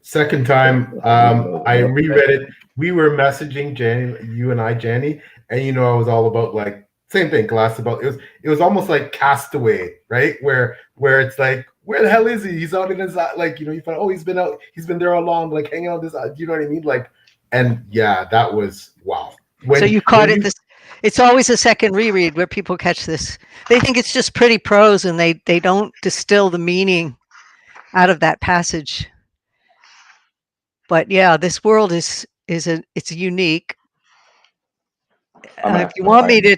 Second time, I reread it. We were messaging Jenny, you and I, Jenny, and I was all about like same thing. Glass about it was almost like Castaway, right? Where it's like, where the hell is he? He's out in his like you find, oh, he's been there all along, like hanging out this. You know what I mean? Like, and yeah, that was wow. So you caught it. It's always a second reread where people catch this. They think it's just pretty prose, and they don't distill the meaning out of that passage. But yeah, this world is it's unique. If you want me to,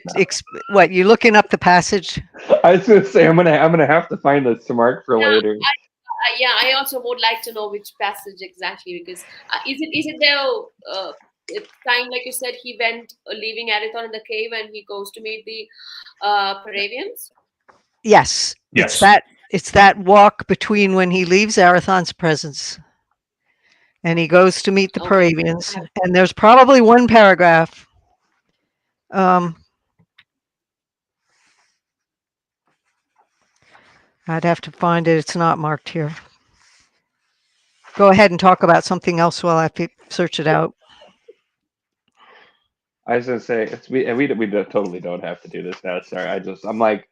what, you looking up the passage? I was gonna say I'm gonna have to find this to mark for later. I also would like to know which passage exactly, because is it there? It's time, like you said, he went leaving Arathon in the cave and he goes to meet the Paravians. Yes. It's that walk between when he leaves Arathon's presence and he goes to meet the Paravians. And there's probably one paragraph. I'd have to find it. It's not marked here. Go ahead and talk about something else while I search it out. I was gonna say we totally don't have to do this now. Sorry, I'm like,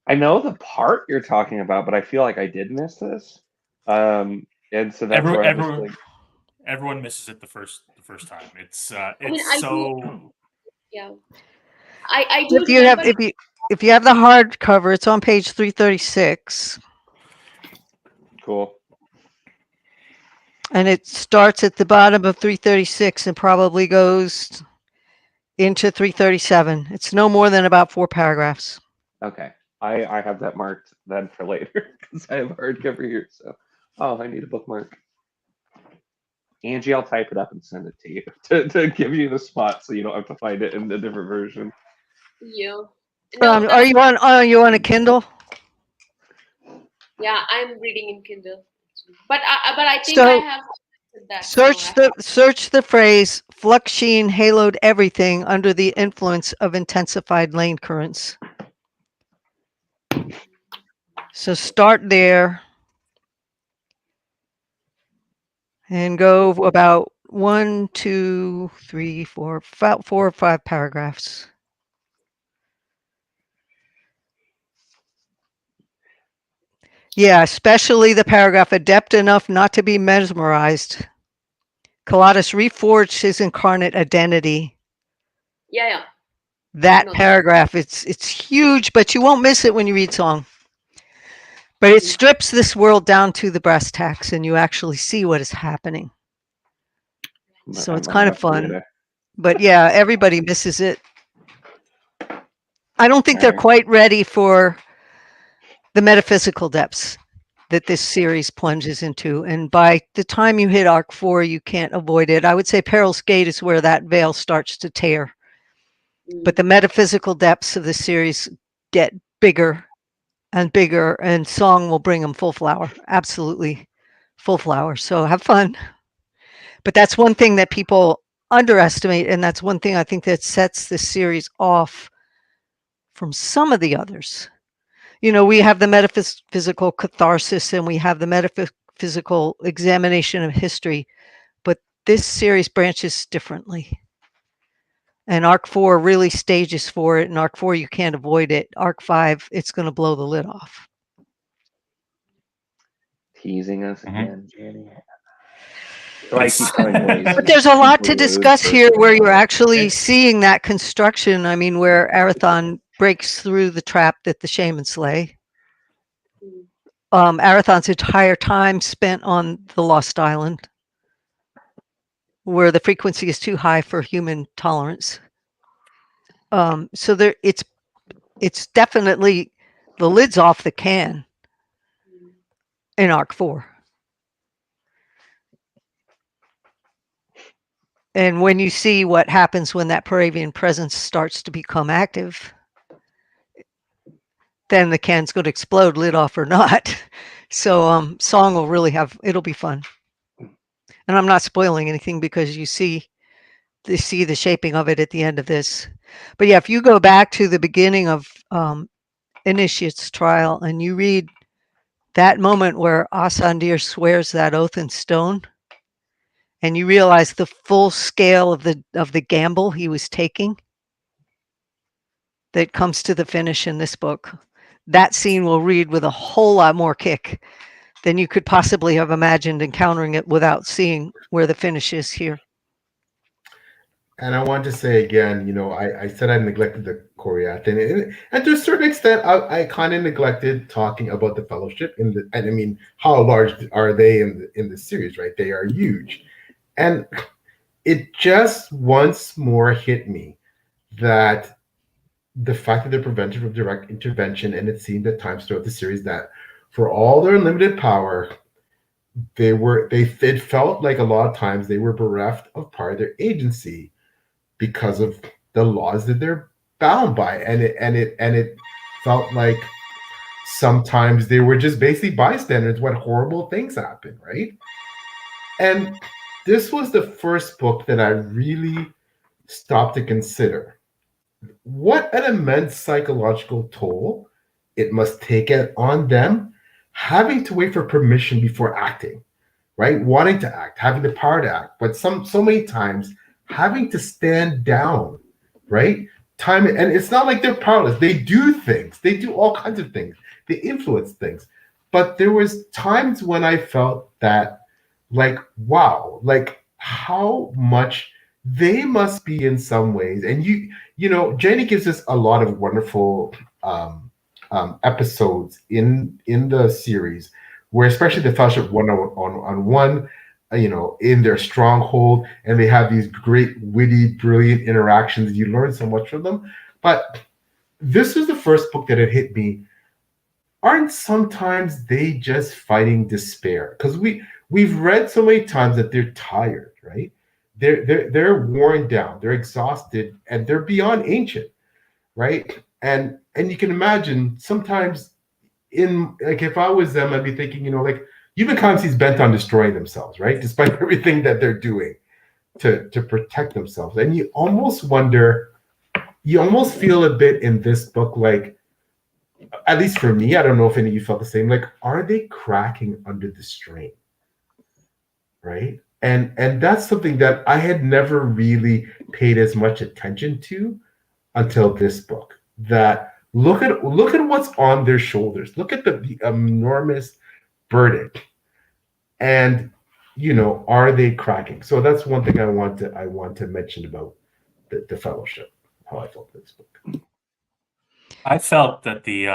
I know the part you're talking about, but I feel like I did miss this. And so that's everyone misses it the first time. It's yeah. I do. If you have the hardcover, it's on page 336. Cool. And it starts at the bottom of 336 and probably goes into 337. It's no more than about 4 paragraphs. Okay. I have that marked then for later because I have a hardcover here. So, I need a bookmark. Angie, I'll type it up and send it to you to give you the spot so you don't have to find it in a different version. Yeah. No, are you on a Kindle? Yeah, I'm reading in Kindle. But I think I have that. Search the phrase flux sheen haloed everything under the influence of intensified lane currents. So start there and go about 1, 2, 3, 4, about 4 or 5 paragraphs. Yeah, especially the paragraph, adept enough not to be mesmerized. Kaladas reforged his incarnate identity. Yeah. That paragraph, it's huge, but you won't miss it when you read song. But it strips this world down to the brass tacks, and you actually see what is happening. So it's kind of fun. But yeah, everybody misses it. I don't think they're quite ready for the metaphysical depths that this series plunges into. And by the time you hit Arc 4, you can't avoid it. I would say Peril's Gate is where that veil starts to tear. But the metaphysical depths of the series get bigger and bigger, and song will bring them full flower. Absolutely full flower. So have fun. But that's one thing that people underestimate, and that's one thing I think that sets this series off from some of the others. You know, we have the metaphysical catharsis and we have the metaphysical examination of history, but this series branches differently. And Arc 4 really stages for it. And Arc 4, you can't avoid it. Arc 5, it's going to blow the lid off. Teasing us Mhm. again, Jenny. So I keep telling Maurice. But there's a lot to super rude discuss here person. where you're actually seeing that construction. I mean, where Arathon breaks through the trap that the shamans lay. Arathon's entire time spent on the Lost Island, where the frequency is too high for human tolerance. So there, it's definitely the lid's off the can in Arc 4. And when you see what happens when that Paravian presence starts to become active, then the can's going to explode, lid off or not. So Song will really it'll be fun. And I'm not spoiling anything because you see the shaping of it at the end of this. But yeah, if you go back to the beginning of Initiate's trial and you read that moment where Asandir swears that oath in stone, and you realize the full scale of the gamble he was taking that comes to the finish in this book, that scene will read with a whole lot more kick than you could possibly have imagined encountering it without seeing where the finish is here. And I want to say again, I said I neglected the Koreat, and to a certain extent, I kind of neglected talking about the Fellowship. And I mean, how large are they in the series? Right, they are huge, and it just once more hit me that the fact that they're prevented from direct intervention, and it seemed at times throughout the series that for all their unlimited power, it felt like a lot of times they were bereft of part of their agency because of the laws that they're bound by, and it felt like sometimes they were just basically bystanders when horrible things happen, right? And this was the first book that I really stopped to consider what an immense psychological toll it must take on them, having to wait for permission before acting, right? Wanting to act, having the power to act, but so many times having to stand down, right? And it's not like they're powerless. They do things. They do all kinds of things. They influence things. But there was times when I felt that, like, wow, like how much they must be in some ways. And Jenny gives us a lot of wonderful episodes in the series, where especially the Fellowship on one, in their stronghold, and they have these great, witty, brilliant interactions. You learn so much from them. But this was the first book that had hit me. Aren't sometimes they just fighting despair? Because we've read so many times that they're tired, right? They're worn down, they're exhausted, and they're beyond ancient, right? And you can imagine sometimes if I was them, I'd be thinking, like human consciously is bent on destroying themselves, right? Despite everything that they're doing to protect themselves. And you almost feel a bit in this book like, at least for me, I don't know if any of you felt the same, like, are they cracking under the strain? Right? And that's something that I had never really paid as much attention to until this book. That look at what's on their shoulders. Look at the enormous burden. And are they cracking? So that's one thing I want to mention about the Fellowship, how I felt this book. I felt that the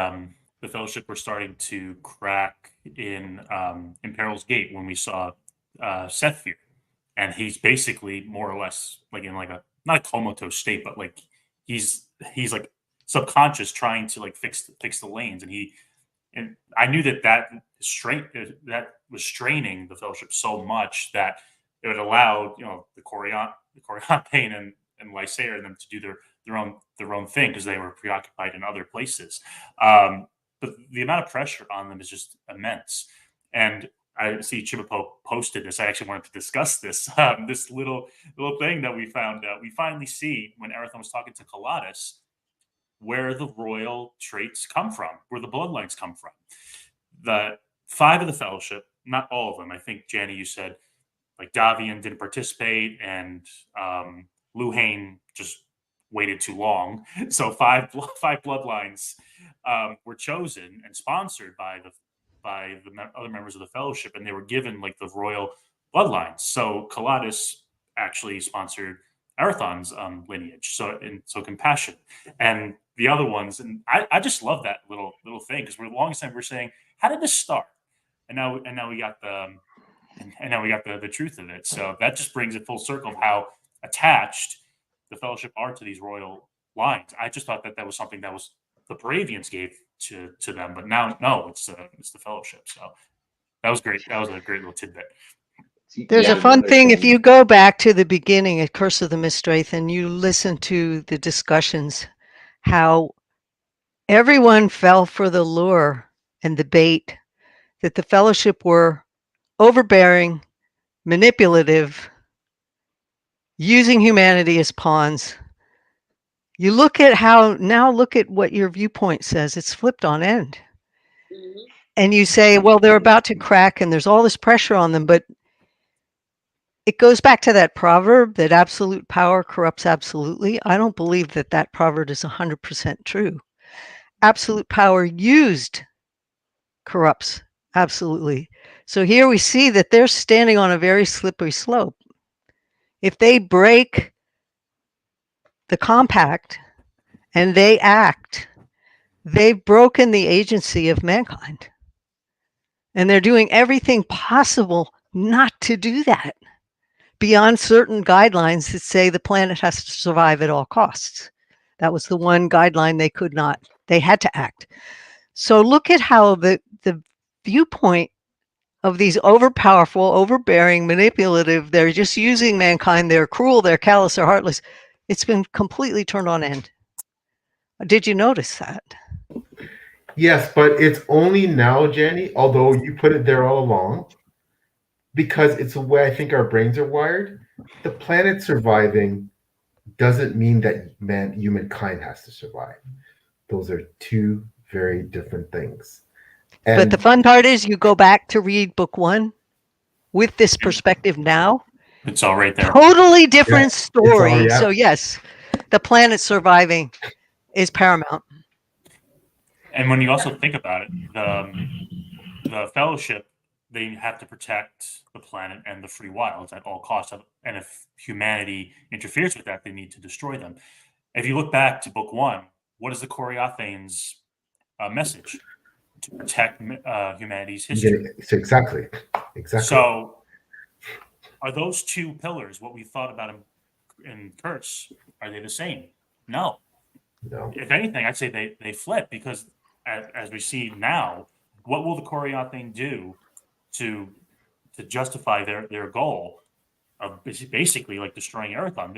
Fellowship were starting to crack in Peril's Gate when we saw Sethfear, and he's basically more or less like in like a not a comatose state, but like he's like subconscious trying to like fix the lanes, and I knew that was straining the Fellowship so much that it would allow the Corian and Lysair and them to do their own thing because they were preoccupied in other places. But the amount of pressure on them is just immense. And I see Chimapo posted this. I actually wanted to discuss this. This little thing that we found out. We finally see when Arathon was talking to Colatus where the royal traits come from, where the bloodlines come from. The 5 of the Fellowship, not all of them. I think, Janny, you said like Davian didn't participate and Luhane just waited too long. So five bloodlines were chosen and sponsored by the other members of the Fellowship, and they were given like the royal bloodlines. So Colatus actually sponsored Arathon's lineage, so compassion, and the other ones, and I just love that little thing, because for the longest time we're saying, how did this start? And now we got the truth of it. So that just brings it full circle of how attached the Fellowship are to these royal lines. I just thought that was something that was the Bravians gave to them, but now no, it's the Fellowship. So that was great. That was a great little tidbit. There's Yeah, a fun another thing if thing- you go back to the beginning at Curse of the Mistwraith and you listen to the discussions, how everyone fell for the lure and the bait that the Fellowship were overbearing, manipulative, using humanity as pawns. You look at look at what your viewpoint says. It's flipped on end. Mhm. And you say, well, they're about to crack and there's all this pressure on them, but it goes back to that proverb that absolute power corrupts absolutely. I don't believe that proverb is 100% true. Absolute power used corrupts absolutely. So here we see that they're standing on a very slippery slope. If they break the compact and they act, they've broken the agency of mankind. And they're doing everything possible not to do that, beyond certain guidelines that say the planet has to survive at all costs. That was the one guideline they had to act. So look at how the viewpoint of these overpowerful, overbearing, manipulative, they're just using mankind, they're cruel, they're callous, they're heartless. It's been completely turned on end. Did you notice that? Yes, but it's only now, Jenny, although you put it there all along, because it's the way I think our brains are wired. The planet surviving doesn't mean that humankind has to survive. Those are two very different things. But the fun part is you go back to read book 1 with this perspective now. It's all right there. Totally different Yeah, story. yeah. So yes, the planet surviving is paramount. And when you also think about it, the Fellowship, they have to protect the planet and the free wilds at all costs. And if humanity interferes with that, they need to destroy them. If you look back to book 1, what is the Coriathane's message? To protect humanity's history. Exactly. So are those two pillars, what we thought about in Curse, are they the same? No. If anything, I'd say they flip, because as we see now, what will the Coriathane do to justify their goal of basically like destroying Arathon?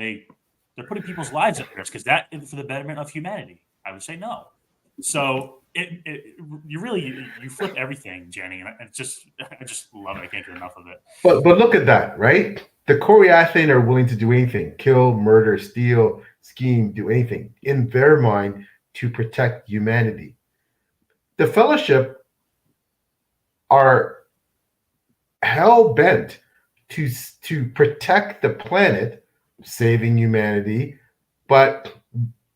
They're putting people's lives at risk. Is that for the betterment of humanity? I would say no. So you flip everything, Jenny, and I just love it. I can't get enough of it. But look at that, right? The Coriathane are willing to do anything: kill, murder, steal, scheme, do anything in their mind to protect humanity. The Fellowship are hell bent to protect the planet, saving humanity, but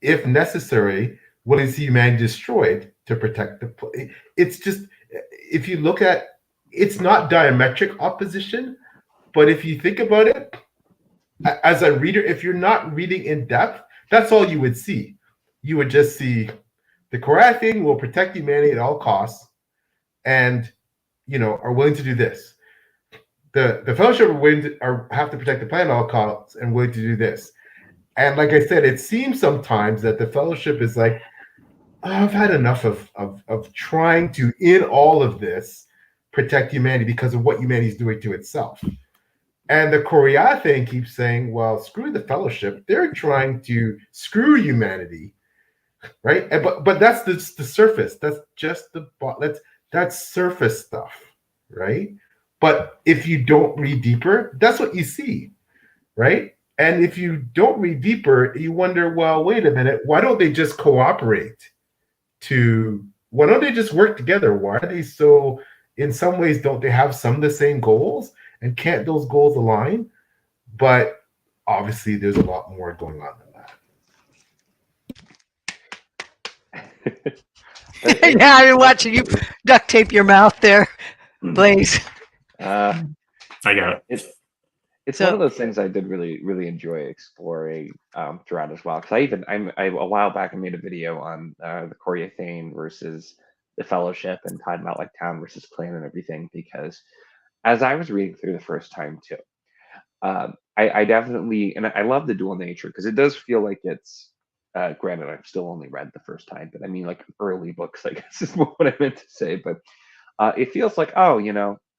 if necessary, willing to see humanity destroyed to protect the planet. It's just, if you look at, it's not diametric opposition, but if you think about it, as a reader, if you're not reading in depth, that's all you would see. You would just see the Coriathane will protect humanity at all costs, and are willing to do this. The Fellowship have to protect the planet at all costs and willing to do this. And like I said, it seems sometimes that the Fellowship is like, I've had enough of trying to, in all of this, protect humanity because of what humanity is doing to itself. And the Coriathane keeps saying, well, screw the Fellowship. They're trying to screw humanity, right? But that's the surface. That's just that's surface stuff, right? But if you don't read deeper, that's what you see, right? And if you don't read deeper, you wonder, well, wait a minute, why don't they just cooperate? Why don't they just work together? Why are they so, in some ways, don't they have some of the same goals? And can't those goals align? But obviously, there's a lot more going on than that. Yeah, I've been watching you duct tape your mouth there, Blaze. Uh, I got it. it's So- one of those things I did really enjoy exploring throughout as well. Because a while back I made a video on the Corey Thane versus the Fellowship and talking about like town versus clan and everything. Because as I was reading through the first time too, I definitely, and I love the dual nature because it does feel like it's. Granted, I've still only read the first time, but I mean, like early books, I guess is what I meant to say. But it feels like, oh,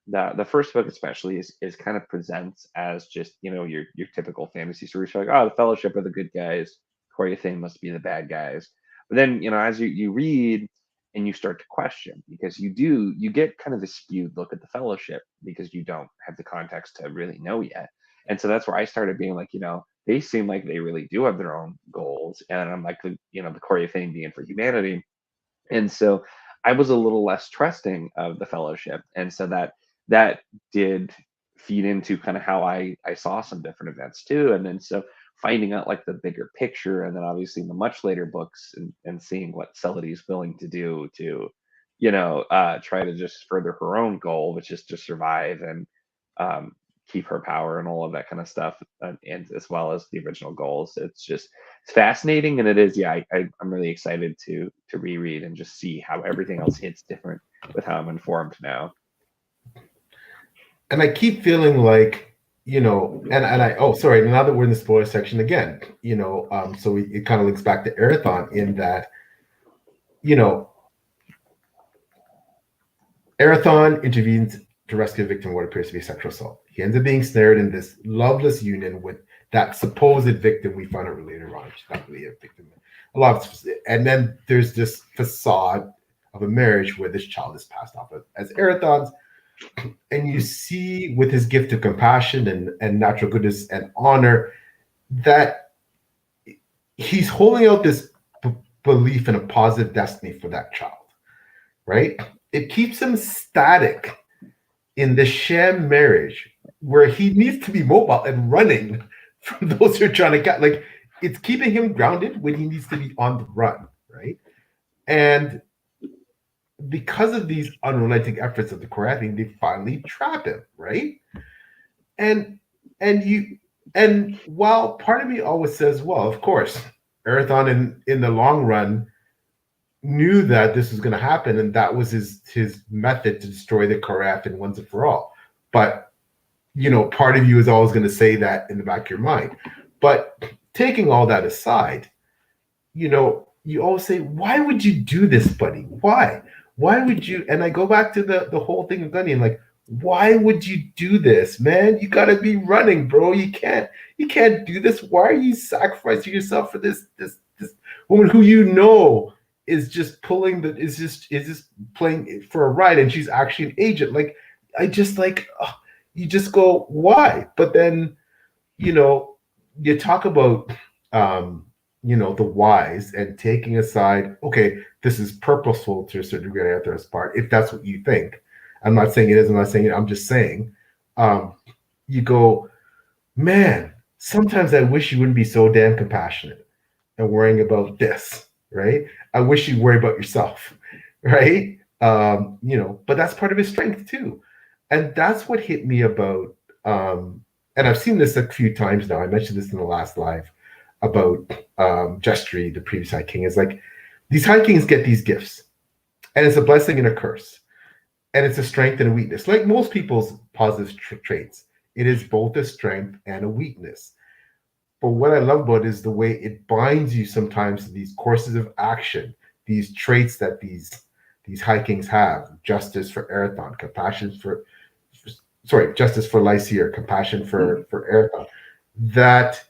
the first book especially is kind of presents as just your typical fantasy stories. Like, oh, the Fellowship are the good guys, Corey Thane must be the bad guys. But then as you read and you start to question, because you get kind of a skewed look at the Fellowship because you don't have the context to really know yet. And so that's where I started being like, they seem like they really do have their own goals, and I'm like, the Corey Thane being for humanity. And so I was a little less trusting of the Fellowship, and so that did feed into kind of how I saw some different events too. And then so finding out like the bigger picture, and then obviously in the much later books, and seeing what Celadie is willing to do to try to just further her own goal, which is to survive and um, keep her power and all of that kind of stuff, and as well as the original goals. It's fascinating, and it is, yeah, I'm really excited to reread and just see how everything else hits different with how I'm informed now. And I keep feeling like, sorry, now that we're in the spoiler section again, so it kind of links back to Erathon in that, Erathon intervenes to rescue a victim of what appears to be sexual assault. He ends up being snared in this loveless union with that supposed victim. We find out later on she's not really a victim. And then there's this facade of a marriage where this child is passed off as Erathon's. And you see with his gift of compassion and natural goodness and honor that he's holding out this belief in a positive destiny for that child, right? It keeps him static in the sham marriage where he needs to be mobile and running from those who are trying to get, like, it's keeping him grounded when he needs to be on the run, right? And because of these unrelenting efforts of the Korathine, they finally trap him, right? And while part of me always says, well, of course, Erathon in the long run knew that this was going to happen, and that was his method to destroy the Korathine once and for all. But part of you is always going to say that in the back of your mind. But taking all that aside, you always say, why would you do this, buddy? Why would you? And I go back to the whole thing of Gunny. I'm like, why would you do this, man? You gotta be running, bro. You can't do this. Why are you sacrificing yourself for this woman who is just playing for a ride, and she's actually an agent? Like, I just you just go, why? But then you talk about the whys and taking aside, okay, this is purposeful to a certain degree on Erathon's part, if that's what you think. I'm not saying it is, I'm not saying it, I'm just saying, you go, man, sometimes I wish you wouldn't be so damn compassionate and worrying about this, right? I wish you'd worry about yourself, right? But that's part of his strength too. And that's what hit me about, and I've seen this a few times now, I mentioned this in the last live, about Justry, the previous High King, is like, these High Kings get these gifts, and it's a blessing and a curse, and it's a strength and a weakness. Like most people's positive traits, it is both a strength and a weakness. But what I love about it is the way it binds you sometimes to these courses of action, these traits that these High Kings have: justice for Erathon, justice for Lysair, compassion for Erathon, that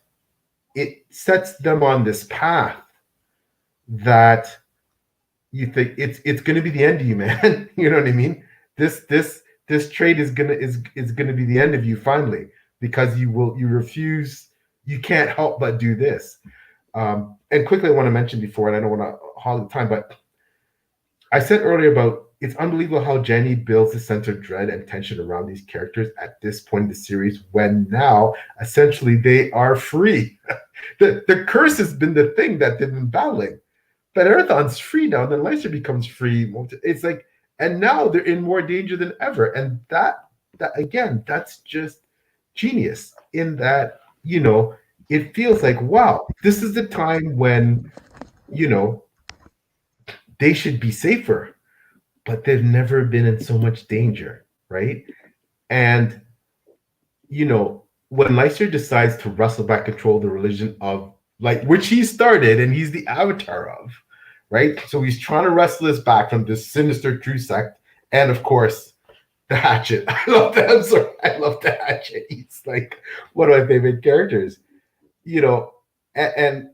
it sets them on this path that you think it's going to be the end of you, man. You know what I mean? This this trait is gonna be the end of you finally, because you refuse, you can't help but do this. And quickly, I want to mention before, and I don't want to hog the time, but I said earlier about it's unbelievable how Jenny builds a sense of dread and tension around these characters at this point in the series, when now essentially they are free. The curse has been the thing that they've been battling. But Erathon's free now, and then Lysa becomes free. It's like, and now they're in more danger than ever. And that again, that's just genius in that, it feels like, wow, this is the time when, they should be safer, but they've never been in so much danger, right? And when Lyser decides to wrestle back control of the religion of like, which he started and he's the avatar of, right? So he's trying to wrestle this back from this sinister true sect, and of course the Hatchet. I love that. I'm sorry, I love the Hatchet. He's like one of my favorite characters, and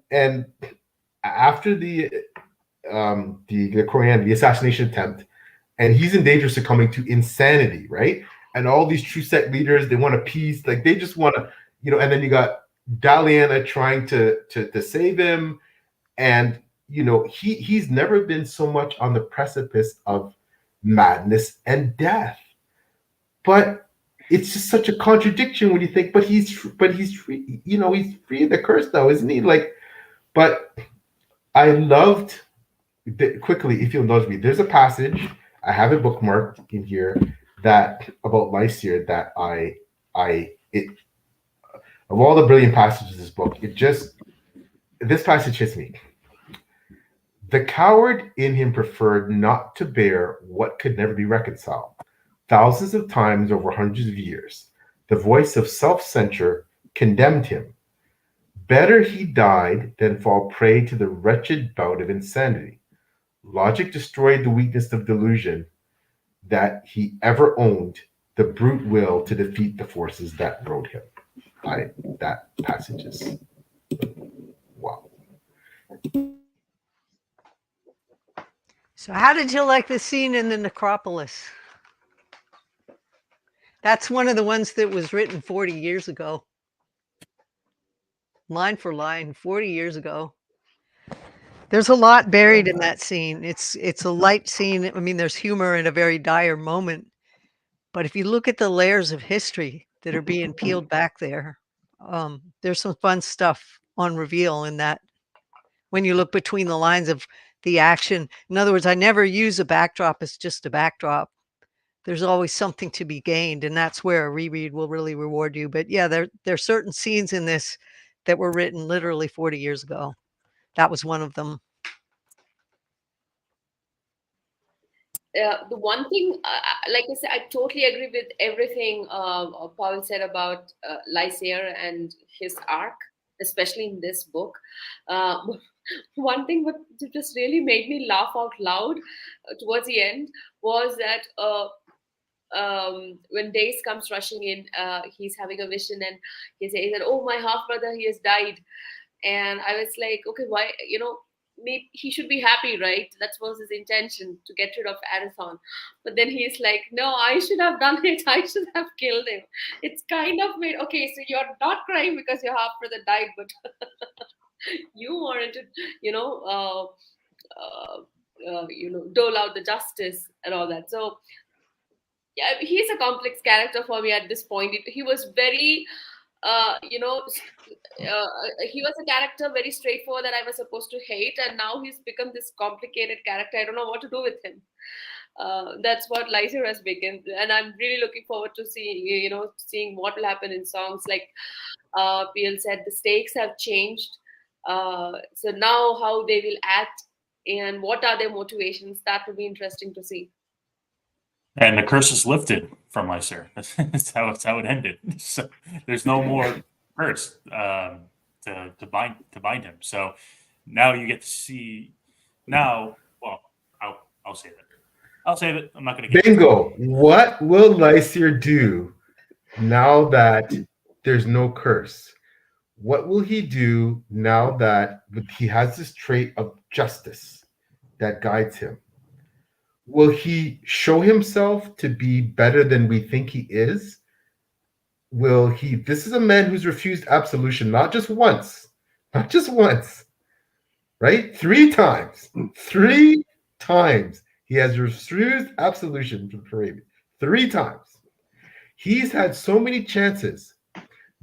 after the Korean, the assassination attempt, and he's in danger of succumbing to insanity, right? And all these true sect leaders, they want a peace, like they just want to, and then you got Daliana trying to save him, and he's never been so much on the precipice of madness and death. But it's just such a contradiction when you think, but he's free, he's free of the curse now, isn't he? Like, but I loved quickly, if you'll indulge me, there's a passage I have it bookmarked in here that about Lysier that it of all the brilliant passages of this book, this passage hits me. The coward in him preferred not to bear what could never be reconciled. Thousands of times over hundreds of years, the voice of self-censure condemned him. Better he died than fall prey to the wretched bout of insanity. Logic destroyed the weakness of delusion that he ever owned, the brute will to defeat the forces that rode him. That passage is wow. So how did you like the scene in the necropolis? That's one of the ones that was written 40 years ago. Line for line, 40 years ago. There's a lot buried in that scene. It's a light scene. I mean, there's humor in a very dire moment. But if you look at the layers of history that are being peeled back there, there's some fun stuff on reveal in that. When you look between the lines of the action, in other words, I never use a backdrop as just a backdrop. There's always something to be gained, and that's where a reread will really reward you. But yeah, there are certain scenes in this that were written literally 40 years ago. That was one of them. The one thing, like I said, I totally agree with everything Paul said about Lysair and his arc, especially in this book. One thing that just really made me laugh out loud towards the end was that when Dace comes rushing in, he's having a vision, and he says that, "Oh, my half brother, he has died." And I was like, okay, why? Maybe he should be happy, right? That was his intention, to get rid of Arathon. But then he's like, no, I should have done it. I should have killed him. It's kind of made, okay, so you're not crying because your half brother died, but you wanted to, dole out the justice and all that. So yeah, he's a complex character for me at this point. He was very, he was a character very straightforward that I was supposed to hate, and now he's become this complicated character. I don't know what to do with him. That's what Lysair has become, and I'm really looking forward to seeing what will happen in songs. Like PL said, the stakes have changed. So now how they will act and what are their motivations, that will be interesting to see. And the curse is lifted from Lysair. That's how it ended. So there's no more curse to bind him. So now you get to see. Now, well, I'll save it. I'll save it. I'm not going to get bingo. What will Lysair do now that there's no curse? What will he do now that he has this trait of justice that guides him? Will he show himself to be better than we think he is? Will he? This is a man who's refused absolution, not just once, not just once, right? 3 times. 3 times he has refused absolution from Parabi. 3 times. He's had so many chances.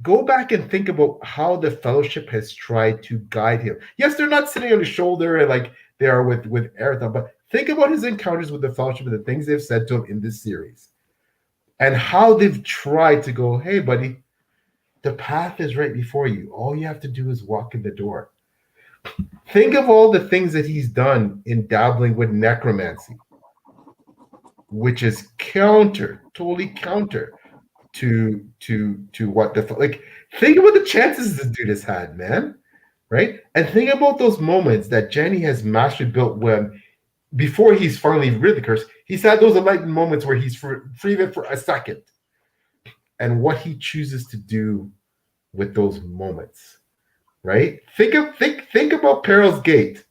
Go back and think about how the fellowship has tried to guide him. Yes, they're not sitting on his shoulder like they are with Erathon, but think about his encounters with the fellowship and the things they've said to him in this series, and how they've tried to go, hey, buddy, the path is right before you. All you have to do is walk in the door. Think of all the things that he's done in dabbling with necromancy, which is totally counter to what the like. Think about the chances this dude has had, man. Right? And think about those moments that Jenny has mastery built when before he's finally rid of the curse, he's had those enlightened moments where he's free of it for a second. And what he chooses to do with those moments. Right? Think about Peril's Gate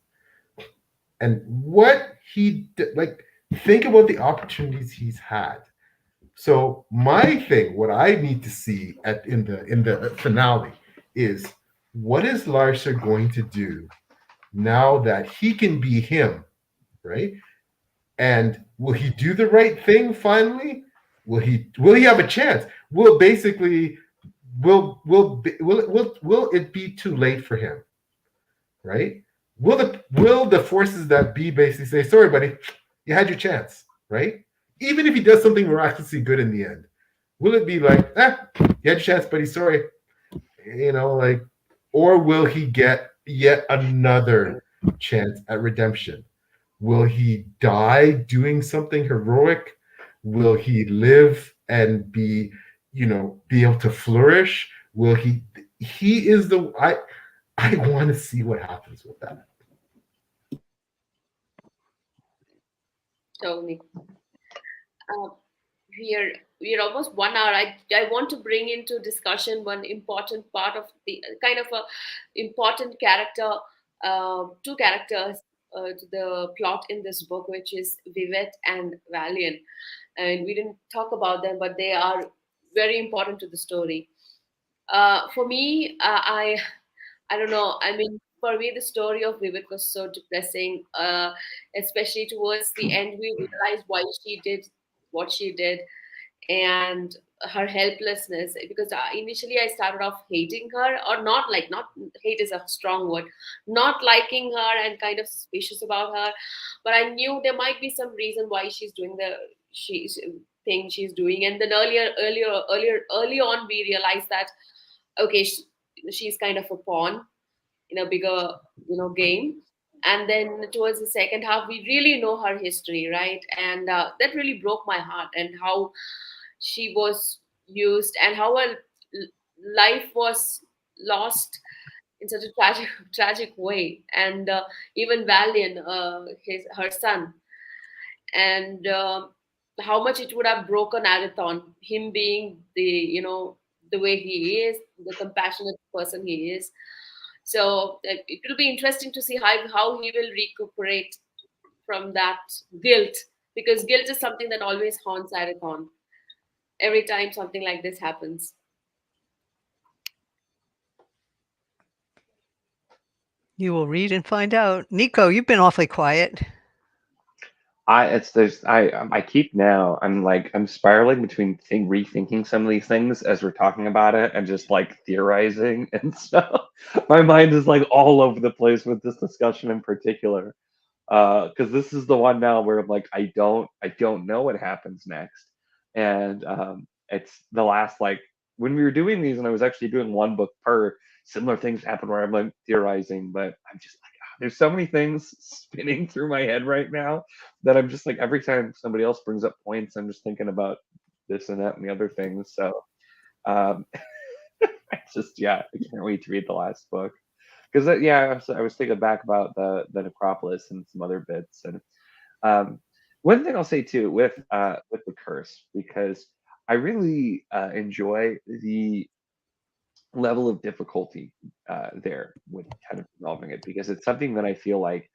and what he like. Think about the opportunities he's had. So my thing, what I need to see in the finale is what is Larsa going to do now that he can be him, right? And will he do the right thing finally? Will he have a chance? Will basically will it be too late for him, right? Will the forces that be basically say, sorry, buddy, you had your chance, right? Even if he does something miraculously good in the end, will it be like, you had your chance, buddy, sorry, like, or will he get yet another chance at redemption? Will he die doing something heroic? Will he live and be able to flourish? Will he is the I want to see what happens with that. Totally. We're almost 1 hour. I want to bring into discussion one important part of the kind of a important character, two characters to the plot in this book, which is Vivet and Valiant. And we didn't talk about them, but they are very important to the story. For me, I don't know. I mean, for me, the story of Vivet was so depressing, especially towards the end. We realized why she did what she did and her helplessness. Because initially I started off hating her, or not hate is a strong word, not liking her and kind of suspicious about her. But I knew there might be some reason why she's doing the she's thing she's doing. And then early on, we realized that okay, she's kind of a pawn in a bigger game. And then towards the second half we really know her history, right? And that really broke my heart, and how she was used and how her life was lost in such a tragic tragic way. And even Valiant, her son, and how much it would have broken Agathon, him being the way he is, the compassionate person he is. So it will be interesting to see how he will recuperate from that guilt, because guilt is something that always haunts Arathon every time something like this happens. You will read and find out. Nico, you've been awfully quiet. I keep now. I'm spiraling between rethinking some of these things as we're talking about it, and just like theorizing, and so my mind is like all over the place with this discussion in particular. Because this is the one now where I'm like, I don't know what happens next, and it's the last, like, when we were doing these, and I was actually doing one book per. Similar things happen where I'm like theorizing, but I'm just like, there's so many things spinning through my head right now that I'm just like, every time somebody else brings up points, I'm just thinking about this and that and the other things. So um, yeah, I can't wait to read the last book, because I was thinking back about the necropolis and some other bits. And one thing I'll say too with the curse, because I really enjoy the level of difficulty there with kind of resolving it, because it's something that I feel like,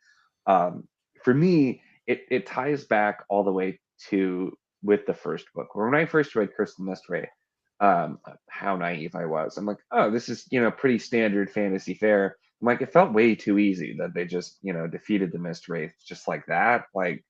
for me, it ties back all the way to with the first book. When I first read Curse of the Mist Ray, how naive I was. I'm like, oh, this is pretty standard fantasy fare. I'm like, it felt way too easy that they just defeated the Mist Wraith just like that. Like,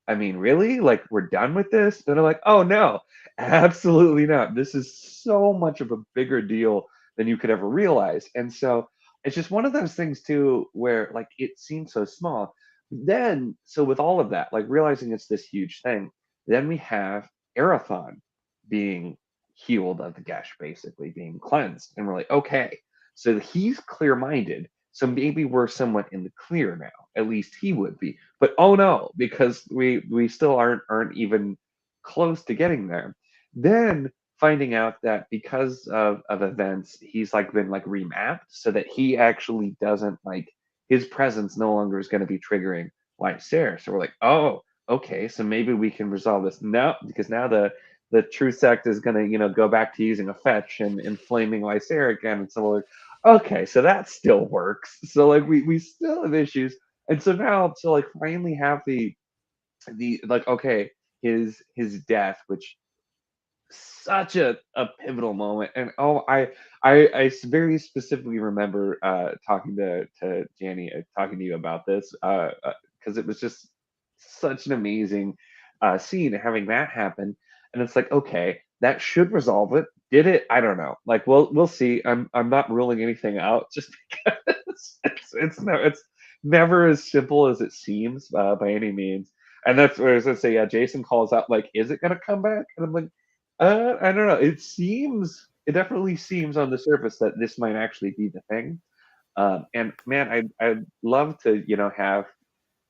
I mean, really? Like, we're done with this? And I'm like, oh no, absolutely not. This is so much of a bigger deal than you could ever realize. And so it's just one of those things too, where like it seems so small. Then, so with all of that, like realizing it's this huge thing, then we have Arathon being healed of the Gesh, basically being cleansed. And we're like, okay, so he's clear minded. So maybe we're somewhat in the clear now. At least he would be. But oh no, because we still aren't even close to getting there. Then finding out that because of events, he's like been like remapped so that he actually doesn't like his presence no longer is going to be triggering Lysair. So we're like, oh, okay, so maybe we can resolve this. No, because now the true sect is going to go back to using a fetch and inflaming Lysair again. And so we're like, okay, so that still works. So like we still have issues. And so now to like finally have the like okay, his death, which such a pivotal moment. And oh very specifically remember talking to Janny, talking to you about this because it was just such an amazing scene having that happen. And it's like, okay, that should resolve it. Did it? I don't know. Like we'll see. I'm not ruling anything out just because it's never as simple as it seems by any means. And that's where I was gonna say, yeah, Jason calls out like, is it gonna come back? And I'm like, I don't know. It definitely seems on the surface that this might actually be the thing. And man, I'd love to, have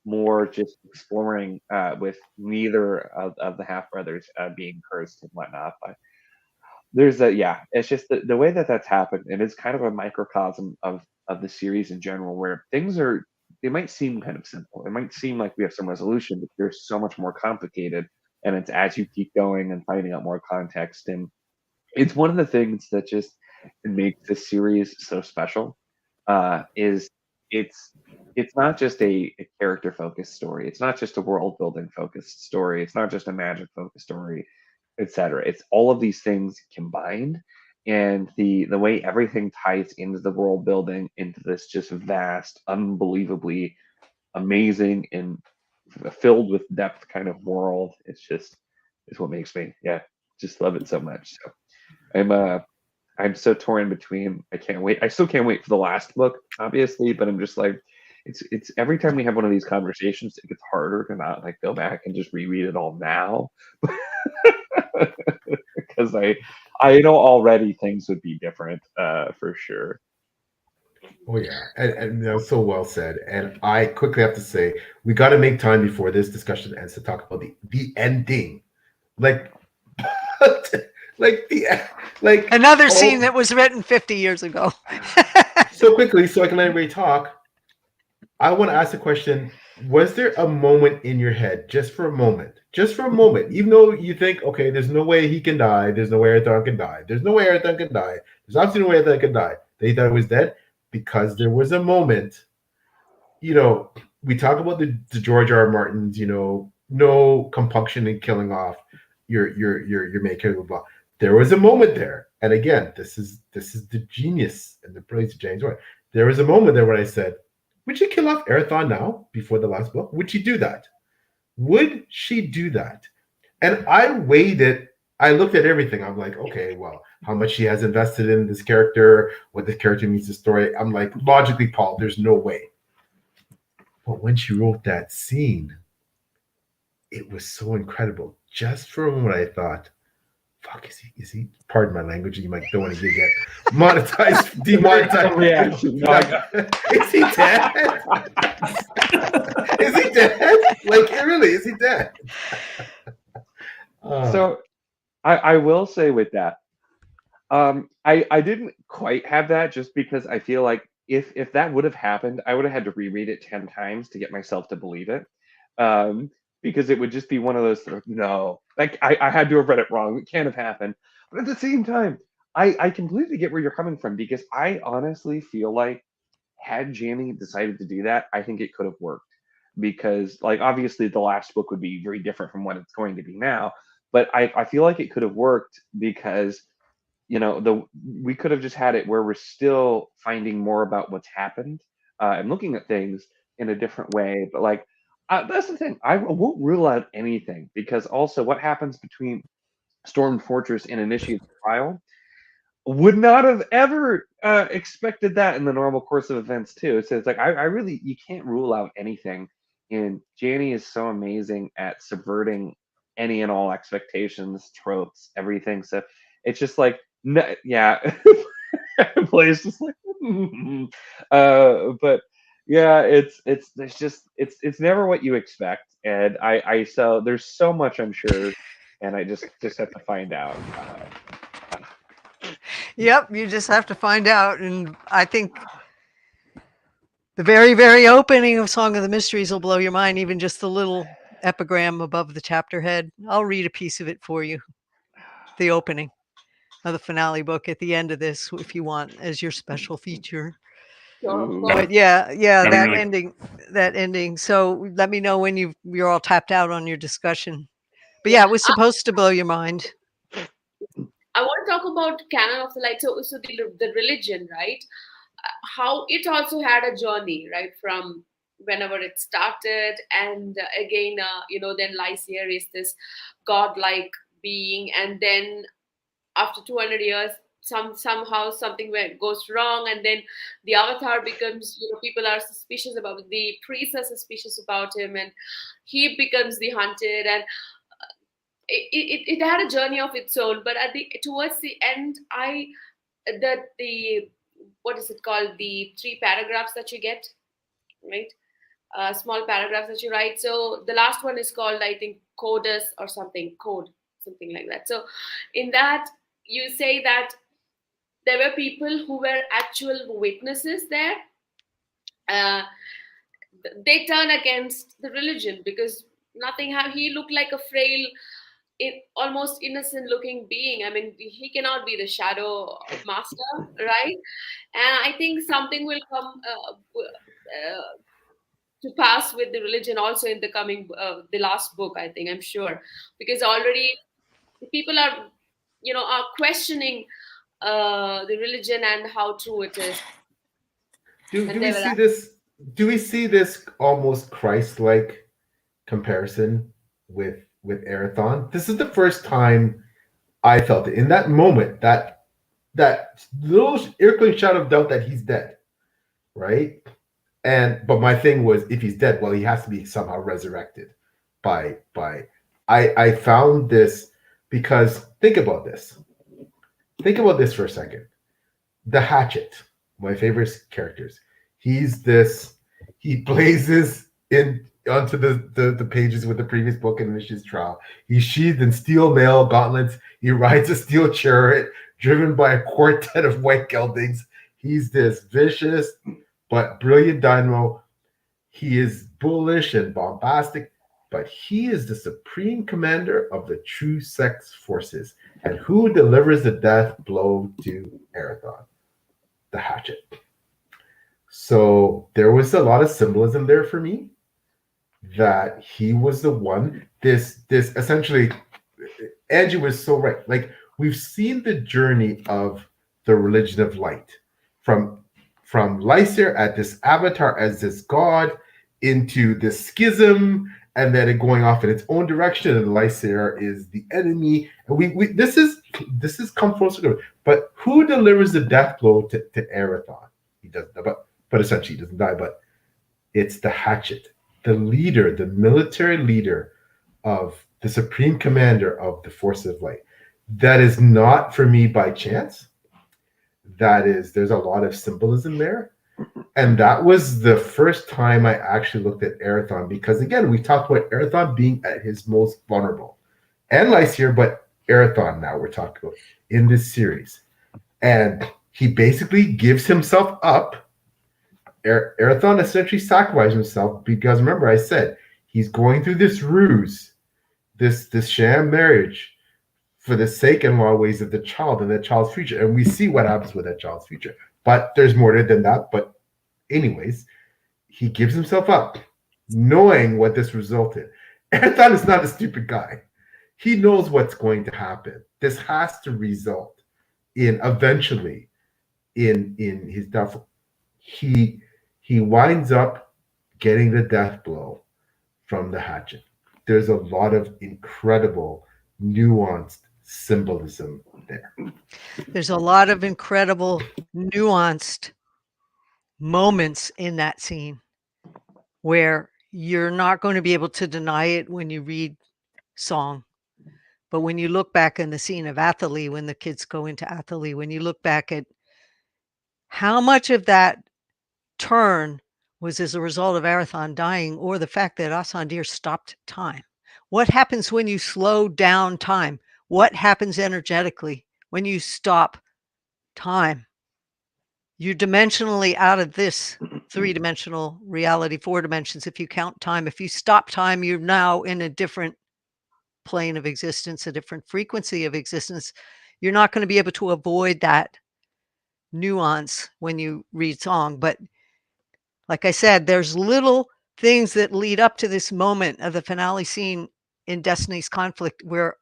more just exploring with neither of the half brothers being cursed and whatnot. But it's just the way that that's happened, and it's kind of a microcosm of the series in general, where they might seem kind of simple. It might seem like we have some resolution, but they're so much more complicated. And it's as you keep going and finding out more context, and it's one of the things that just makes this series so special. Is it's not just a character focused story. It's not just a world building focused story. It's not just a magic focused story, etc. It's all of these things combined, and the way everything ties into the world building into this just vast, unbelievably amazing and filled with depth kind of world. It's what makes me just love it so much. So I'm so torn between. I can't wait. I still can't wait for the last book, obviously, but I'm just like, it's every time we have one of these conversations, it gets harder to not like go back and just reread it all now, because I know already things would be different for sure. Oh yeah, and that was so well said. And I quickly have to say, we got to make time before this discussion ends to talk about the ending, like, like Another scene oh, that was written 50 years ago. so quickly, so I can let everybody talk. I want to ask the question: was there a moment in your head, just for a moment, even though you think, okay, there's no way he can die, there's no way Arathon can die, there's no way Arathon can die, there's absolutely no way Arathon can die, that he thought he was dead? Because there was a moment, we talk about the George R. R. Martins, no compunction in killing off your main character, blah. There was a moment there, and again, this is the genius and the brilliance of James White. There was a moment there when I said, would she kill off Arathon now before the last book? Would she do that? Would she do that? And I weighed it. I looked at everything. I'm like, okay, well, how much she has invested in this character, what this character means to the story. I'm like, logically, Paul, there's no way. But when she wrote that scene, it was so incredible. Just for a moment, I thought, fuck, is he, pardon my language, you might don't want to get monetized, demonetized. Reaction. No, Is he dead? Is he dead? Like, really, is he dead? So I will say with that, I didn't quite have that, just because I feel like if that would have happened, I would have had to reread it 10 times to get myself to believe it. Because it would just be one of those no, like I had to have read it wrong. It can't have happened. But at the same time, I completely get where you're coming from, because I honestly feel like had Janny decided to do that, I think it could have worked. because, like, obviously the last book would be very different from what it's going to be now, but I feel like it could have worked because, you know, we could have just had it where we're still finding more about what's happened, and looking at things in a different way. But like, that's the thing. I won't rule out anything, because also what happens between Storm Fortress and Initiate's trial, would not have ever expected that in the normal course of events too. So it's like, I really, you can't rule out anything. And Janny is so amazing at subverting any and all expectations, tropes, everything. So it's just like, no, yeah, plays just like, but yeah, there's just, it's never what you expect. And so there's so much, I'm sure, and I just have to find out. Yep, you just have to find out. And I think the very, very opening of Song of the Mysteries will blow your mind, even just the little epigram above the chapter head. I'll read a piece of it for you. The opening of the finale book at the end of this, if you want, as your special feature. Sure, of Ooh. course. But yeah, That'd be that really- ending. So let me know when you're all tapped out on your discussion. But yeah, it was supposed to blow your mind. I want to talk about Canon of the Light. So the religion, right? How it also had a journey, right, from whenever it started, and again, then Lysair is this godlike being, and then after 200 years, somehow something goes wrong, and then the avatar becomes, people are suspicious about it. The priests are suspicious about him, and he becomes the hunted, and it had a journey of its own. But towards the end, the what is it called, the 3 paragraphs that you get, right, small paragraphs that you write. So the last one is called, I think, code something like that. So in that, you say that there were people who were actual witnesses there. They turn against the religion because he looked like a frail, almost innocent looking being. I mean, he cannot be the shadow master, right? And I think something will come to pass with the religion also in the coming, the last book, I think, I'm sure, because already people are questioning the religion and how true it is. Do And we they will see this? Do we see this almost Christ-like comparison with Erathon? This is the first time I felt it in that moment. That little inkling shadow of doubt that he's dead, right? But my thing was, if he's dead, well, he has to be somehow resurrected by. I found this because think about this. Think about this for a second. The Hatchet, my favorite characters. He blazes in onto the pages with the previous book in Initiate's trial. He's sheathed in steel mail gauntlets. He rides a steel chariot driven by a quartet of white geldings. He's this vicious but brilliant dynamo. He is bullish and bombastic, but he is the supreme commander of the true sex forces. And who delivers the death blow to Erathon? The Hatchet. So there was a lot of symbolism there for me that he was the one. This essentially, Angie was so right. Like, we've seen the journey of the religion of light from Lysair at this avatar as this god into this schism, and then it going off in its own direction, and Lysair is the enemy. And we this is come full circle. But who delivers the death blow to Erathon? He doesn't, but essentially he doesn't die. But it's the Hatchet, the leader, the military leader of the supreme commander of the forces of light. That is not for me by chance. There's a lot of symbolism there. And that was the first time I actually looked at Erathon, because again, we talked about Erathon being at his most vulnerable. And Lysair, but Erathon now we're talking about in this series. And he basically gives himself up. Erathon essentially sacrificed himself because, remember, I said he's going through this ruse, this sham marriage for the sake and law ways of the child and the child's future. And we see what happens with that child's future. But there's more than that. But anyways, he gives himself up. knowing what this resulted. Ertan is not a stupid guy. He knows what's going to happen. This has to result in eventually in his death. He winds up getting the death blow from the hatchet. There's a lot of incredible, nuanced symbolism there. There's a lot of incredible, nuanced moments in that scene where you're not going to be able to deny it when you read song. But when you look back in the scene of Athalie, when the kids go into Athalie, when you look back at how much of that turn was as a result of Arathon dying or the fact that Asandir stopped time. What happens when you slow down time? What happens energetically when you stop time? You're dimensionally out of this three-dimensional reality, 4 dimensions if you count time. If you stop time, you're now in a different plane of existence, a different frequency of existence. You're not going to be able to avoid that nuance when you read song. But like I said, there's little things that lead up to this moment of the finale scene in Destiny's Conflict where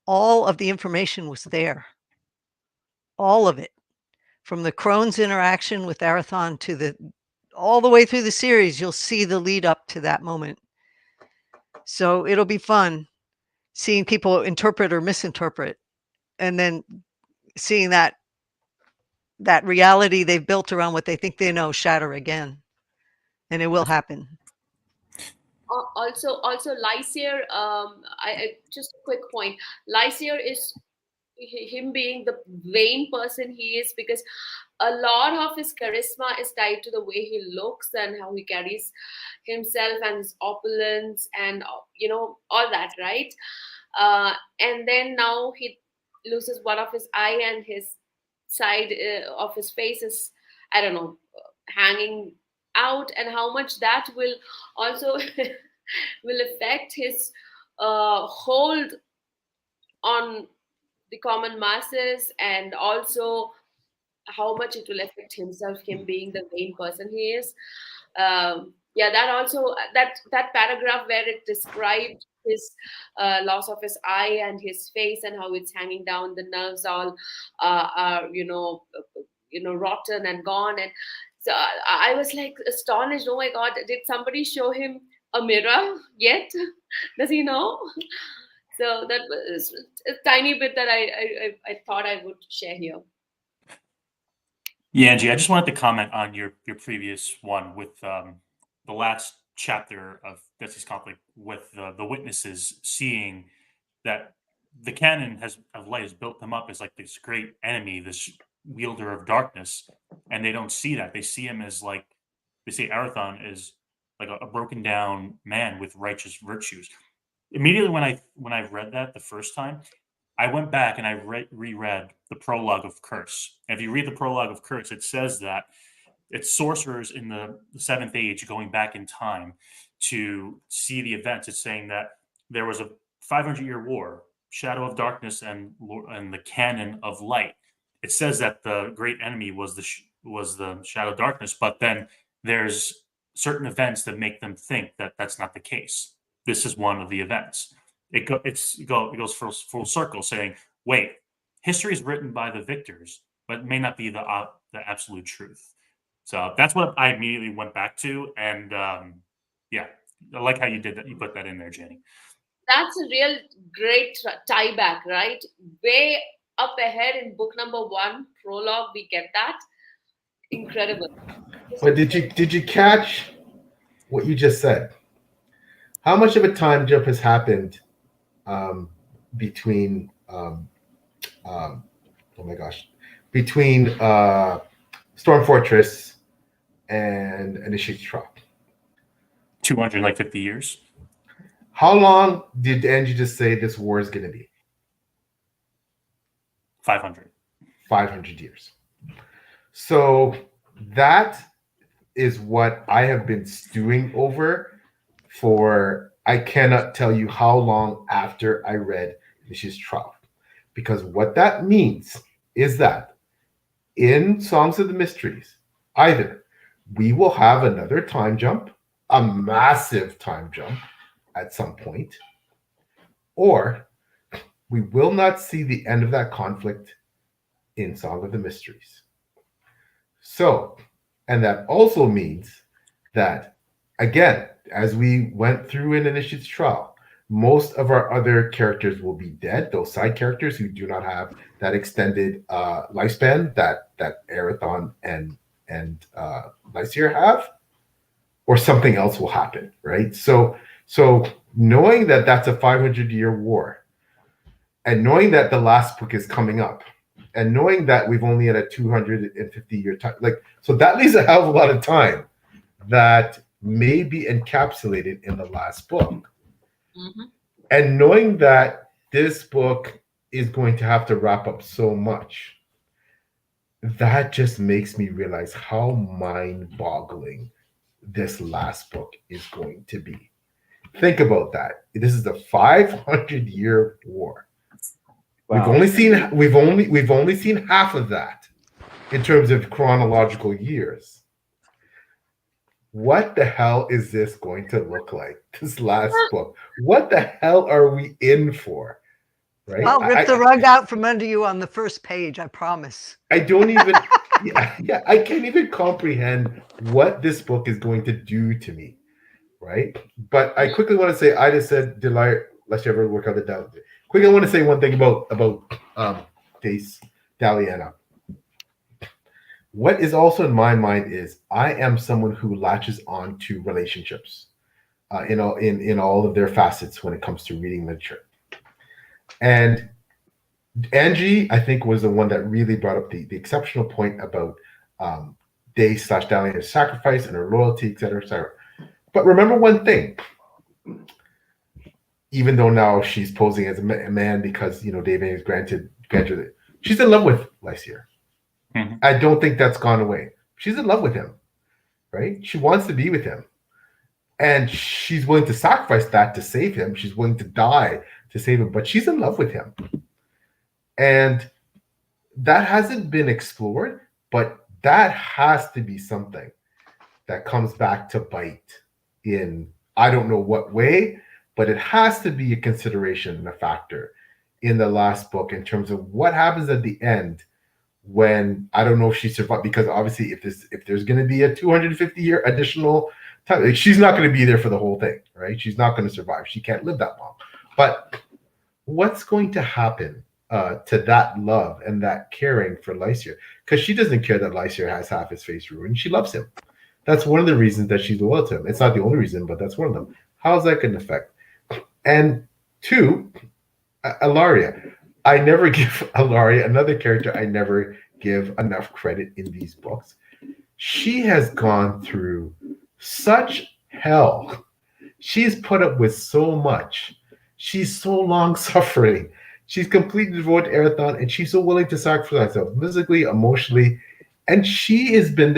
all of the information was there. All of it. From the Crone's interaction with Arathon to all the way through the series, you'll see the lead up to that moment. So it'll be fun seeing people interpret or misinterpret, and then seeing that reality they've built around what they think they know shatter again. And it will happen. Also Lysair, just a quick point. Lysair is him being the vain person he is, because a lot of his charisma is tied to the way he looks and how he carries himself and his opulence and all that, right? And then now he loses one of his eye, and his side of his face is, I don't know, hanging out, and how much that will also will affect his hold on the common masses, and also how much it will affect himself, him being the vain person he is. That also, that paragraph where it described his loss of his eye and his face and how it's hanging down, the nerves all are rotten and gone, and so I was like astonished. Oh my God, did somebody show him a mirror yet? Does he know? So that was a tiny bit that I thought I would share here. Yeah, Angie, I just wanted to comment on your previous one with the last chapter of Destiny's Conflict, with the witnesses seeing that the canon of light has built them up as like this great enemy, this wielder of darkness, and they don't see that. They see him as like, they see Arathon as like a broken down man with righteous virtues. Immediately when I read that the first time, I went back and I reread the prologue of Curse. And if you read the prologue of Curse, it says that it's sorcerers in the 7th age going back in time to see the events. It's saying that there was a 500-year war, Shadow of Darkness and the Canon of Light. It says that the great enemy was the Shadow of Darkness, but then there's certain events that make them think that that's not the case. This is one of the events. It goes full circle, saying, wait, history is written by the victors, but it may not be the absolute truth. So that's what I immediately went back to, and I like how you did that. You put that in there, Jenny. That's a real great tie back, right? Way up ahead in book number 1, prologue, we get that. Incredible. But did you catch what you just said? How much of a time jump has happened between between Storm Fortress and Initiate's Trial? 250 years. How long did Angie just say this war is going to be? 500. 500 years. So that is what I have been stewing over for, I cannot tell you how long after I read Initiate's Trial. Because what that means is that in Songs of the Mysteries, either we will have another time jump a massive time jump at some point, or we will not see the end of that conflict in Song of the Mysteries. So, and that also means that, again, as we went through in Initiate's trial, most of our other characters will be dead. Those side characters who do not have that extended lifespan that Arathon and Lysier have, or something else will happen, right? So knowing that that's a 500-year war, and knowing that the last book is coming up, and knowing that we've only had a 250-year time, like, so that leaves a hell of a lot of time that may be encapsulated in the last book. Mm-hmm. And knowing that this book is going to have to wrap up so much, that just makes me realize how mind-boggling this last book is going to be. Think about that. This is a 500-year war. Wow. We've only seen half of that in terms of chronological years. What the hell is this going to look like? This last book. What the hell are we in for? Right? I'll rip the rug out from under you on the first page, I promise. I don't even yeah, I can't even comprehend what this book is going to do to me. Right? But I quickly want to say, I just said let's ever work out the doubt. Quickly, I want to say one thing about Dace Daliana. What is also in my mind is I am someone who latches on to relationships in all of their facets when it comes to reading literature. And Angie, I think, was the one that really brought up the exceptional point about Dace/Daliana's sacrifice and her loyalty, et cetera, et cetera. But remember one thing. Even though now she's posing as a man because David is granted it, she's in love with Lysier. Mm-hmm. I don't think that's gone away. She's in love with him, right? She wants to be with him, and she's willing to sacrifice that to save him. She's willing to die to save him, but she's in love with him, and that hasn't been explored. But that has to be something that comes back to bite in I don't know what way. But it has to be a consideration and a factor in the last book in terms of what happens at the end when I don't know if she survived, because obviously if there's going to be a 250-year additional time, like, she's not going to be there for the whole thing, right? She's not going to survive. She can't live that long. But what's going to happen to that love and that caring for Lysier? Because she doesn't care that Lysier has half his face ruined. She loves him. That's one of the reasons that she's loyal to him. It's not the only reason, but that's one of them. How's that going to affect? And two, Ilaria. I never give Ilaria, another character I never give enough credit in these books. She has gone through such hell. She's put up with so much. She's so long suffering. She's completely devoted to Arathon, and she's so willing to sacrifice herself physically, emotionally. And she has been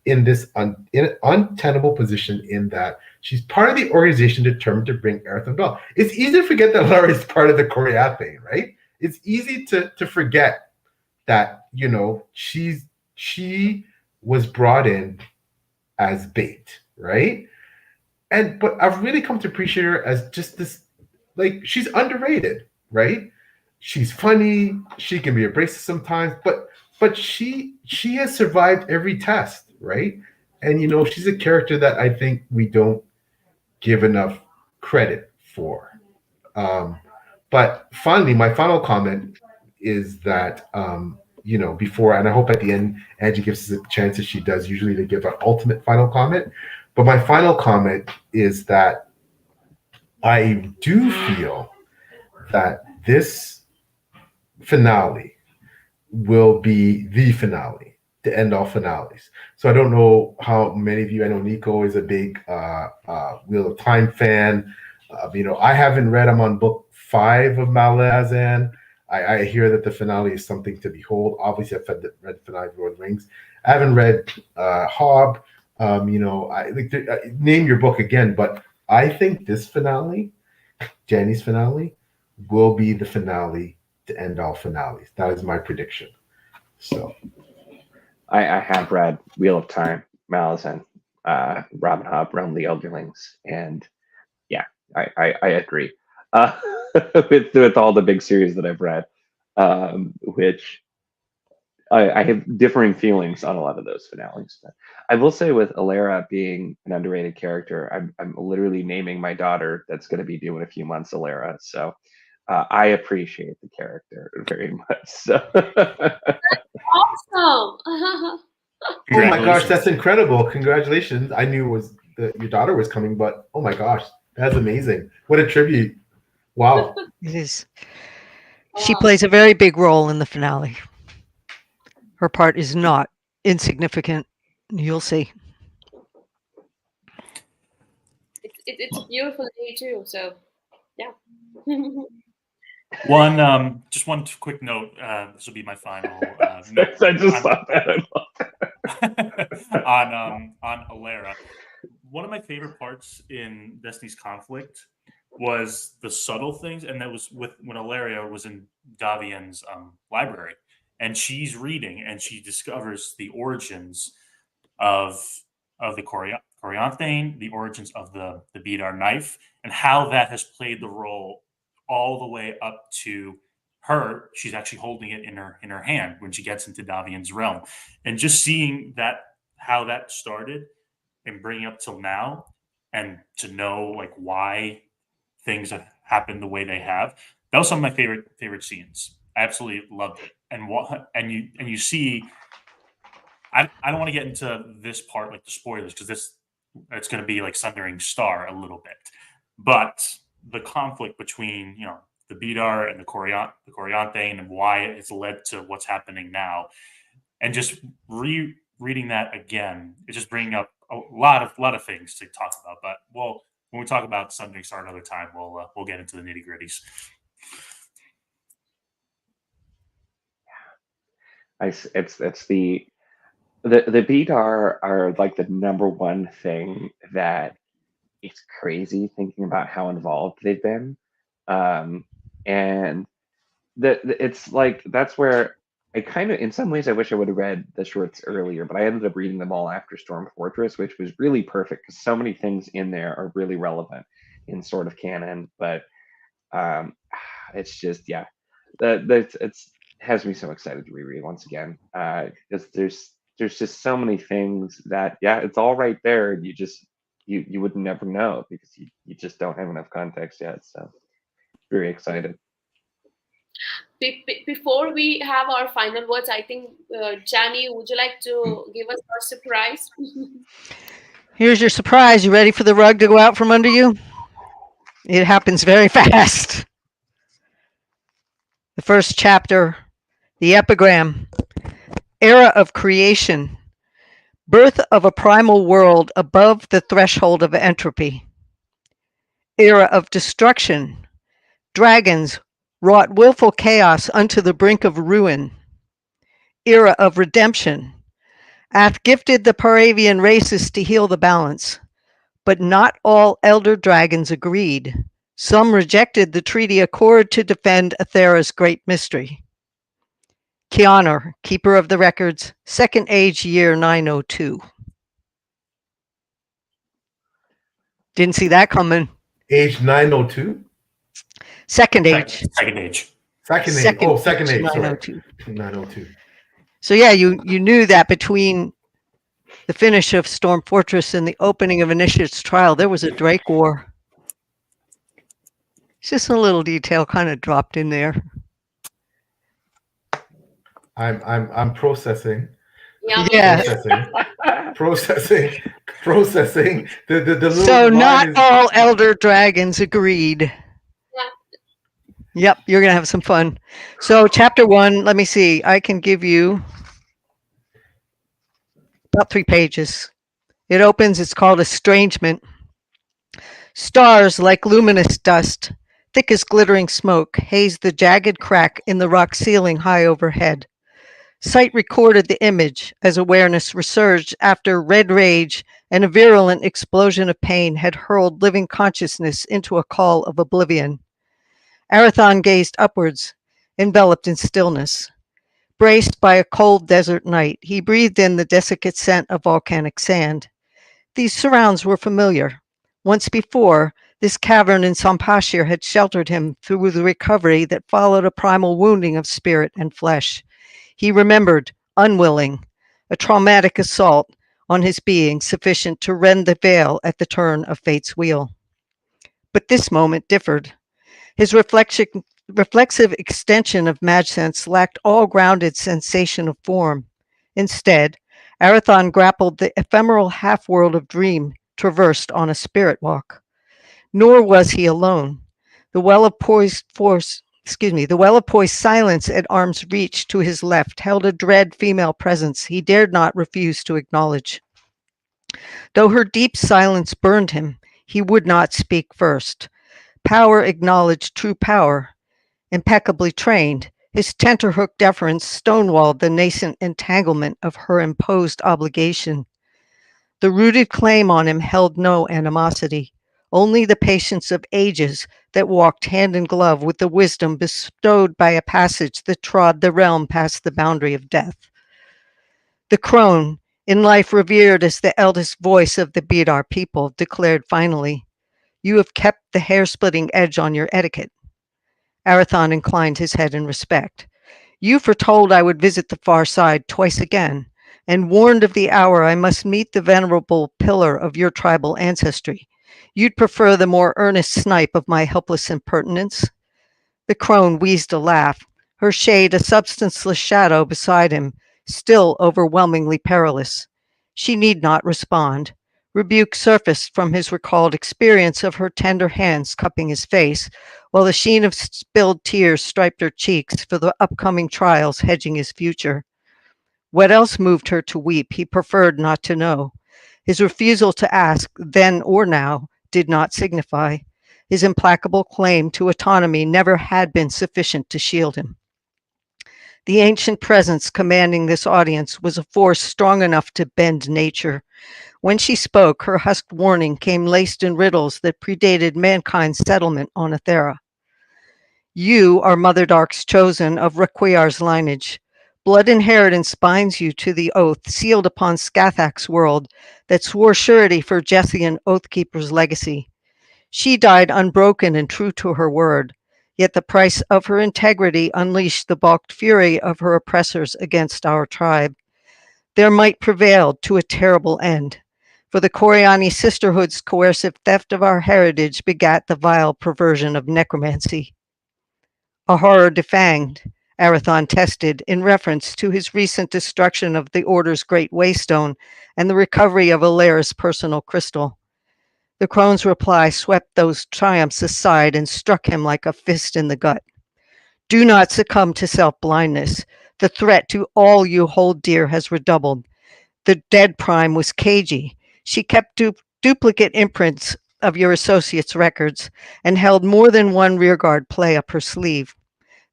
in this untenable position in that she's part of the organization determined to bring Arathon down. It's easy to forget that Lara is part of the Coriath, right? It's easy to forget that, she was brought in as bait, right? But I've really come to appreciate her as just this, like, she's underrated, right? She's funny, she can be abrasive sometimes, but she has survived every test, right? And she's a character that I think we don't give enough credit for. But finally, my final comment is that before, and I hope at the end Angie gives us a chance, as she does usually, to give an ultimate final comment. But my final comment is that I do feel that this finale will be the finale, to end all finales. So I don't know how many of you, I know Nico is a big Wheel of Time fan. I haven't read, I'm on book 5 of Malazan. I hear that the finale is something to behold. Obviously, I've read the finale of Lord of the Rings. I haven't read Hob. Name your book again, but I think this finale, Jenny's finale, will be the finale to end all finales. That is my prediction. So, I have read Wheel of Time, Malazan. Robin Hobb, Realm of the Elderlings, and yeah, I agree with all the big series that I've read, which I have differing feelings on a lot of those finales. But I will say with Alera being an underrated character, I'm literally naming my daughter that's going to be due in a few months Alera. So I appreciate the character very much. So Awesome. Oh my gosh, Congratulations. that's incredible! Congratulations! I knew it was your daughter was coming, but oh my gosh, that's amazing! What a tribute! Wow. It is. She Wow. plays a very big role in the finale. Her part is not insignificant. You'll see. It's a beautiful day too. So yeah. Just one quick note. This will be my final note I just saw that. on Alera. One of my favorite parts in Destiny's Conflict was the subtle things, and that was when Alera was in Davian's library, and she's reading, and she discovers the origins of the Corianthane, the origins of the Bidar knife, and how that has played the role all the way up to her. She's actually holding it in her hand when she gets into Davian's realm, and just seeing that, how that started and bringing up till now, and to know like why things have happened the way they have. That was some of my favorite scenes. I absolutely loved it. And you see, I don't want to get into this part, like the spoilers, because it's going to be like Sundering Star a little bit, but the conflict between the Bidar and the Corianthane, and why it's led to what's happening now, and just reading that again, it's just bringing up a lot of things to talk about. But when we talk about Sundering Star another time, we'll get into the nitty gritties. It's the Bidar are like the number one thing that it's crazy thinking about how involved they've been, and it's like that's where I kind of, in some ways, I wish I would have read the shorts earlier, but I ended up reading them all after Storm Fortress, which was really perfect because so many things in there are really relevant in sort of canon. But it's just it's has me so excited to reread once again because there's just so many things that it's all right there, and you would never know because you just don't have enough context yet. So very excited. Before we have our final words, I think, Jani, would you like to give us our surprise? Here's your surprise. You ready for the rug to go out from under you? It happens very fast. The first chapter, the epigram, era of creation, birth of a primal world above the threshold of entropy, era of destruction, dragons wrought willful chaos unto the brink of ruin, era of redemption, hath gifted the Paravian races to heal the balance, but not all elder dragons agreed. Some rejected the treaty accord to defend Aethera's great mystery. Kianar, keeper of the records, second age, year 902. Didn't see that coming. Age 902. Second age. Second age. Second age. Oh, second age. Sorry. 902. 902. So yeah, you knew that between the finish of Storm Fortress and the opening of Initiate's trial, there was a Drake War. It's just a little detail kind of dropped in there. I'm processing. Yeah. Processing. The little So not line is- all elder dragons agreed. Yeah. Yep, you're gonna have some fun. So chapter 1, let me see. I can give you about 3 pages. It opens, it's called Estrangement. Stars like luminous dust, thick as glittering smoke, haze the jagged crack in the rock ceiling high overhead. Sight recorded the image as awareness resurged after red rage and a virulent explosion of pain had hurled living consciousness into a call of oblivion. Arathon gazed upwards, enveloped in stillness. Braced by a cold desert night, he breathed in the desiccant scent of volcanic sand. These surrounds were familiar. Once before, this cavern in Sampashir had sheltered him through the recovery that followed a primal wounding of spirit and flesh. He remembered, unwilling, a traumatic assault on his being sufficient to rend the veil at the turn of fate's wheel. But this moment differed. His reflexive extension of Madsense lacked all grounded sensation of form. Instead, Arathon grappled the ephemeral half-world of dream traversed on a spirit walk. Nor was he alone. The well of poised silence at arm's reach to his left held a dread female presence he dared not refuse to acknowledge. Though her deep silence burned him, he would not speak first. Power acknowledged true power. Impeccably trained, his tenterhook deference stonewalled the nascent entanglement of her imposed obligation. The rooted claim on him held no animosity, only the patience of ages that walked hand in glove with the wisdom bestowed by a passage that trod the realm past the boundary of death. The crone, in life revered as the eldest voice of the Bidar people, declared finally, "You have kept the hair-splitting edge on your etiquette." Arathon inclined his head in respect. "You foretold I would visit the far side twice again, and warned of the hour I must meet the venerable pillar of your tribal ancestry. You'd prefer the more earnest snipe of my helpless impertinence?" The crone wheezed a laugh, her shade a substanceless shadow beside him, still overwhelmingly perilous. She need not respond. Rebuke surfaced from his recalled experience of her tender hands cupping his face, while the sheen of spilled tears striped her cheeks for the upcoming trials hedging his future. What else moved her to weep he preferred not to know. His refusal to ask, then or now, did not signify. His implacable claim to autonomy never had been sufficient to shield him. The ancient presence commanding this audience was a force strong enough to bend nature. When she spoke, her husked warning came laced in riddles that predated mankind's settlement on Ethera. You are Mother Dark's chosen of Requiar's lineage. Blood inheritance binds you to the oath sealed upon Scathach's world that swore surety for Jethian Oathkeeper's legacy. She died unbroken and true to her word, yet the price of her integrity unleashed the balked fury of her oppressors against our tribe. Their might prevailed to a terrible end, for the Koryani sisterhood's coercive theft of our heritage begat the vile perversion of necromancy. A horror defanged, Arathon tested in reference to his recent destruction of the Order's Great Waystone and the recovery of Alera's personal crystal. The crone's reply swept those triumphs aside and struck him like a fist in the gut. Do not succumb to self-blindness. The threat to all you hold dear has redoubled. The dead prime was cagey. She kept duplicate imprints of your associates' records and held more than one rearguard play up her sleeve.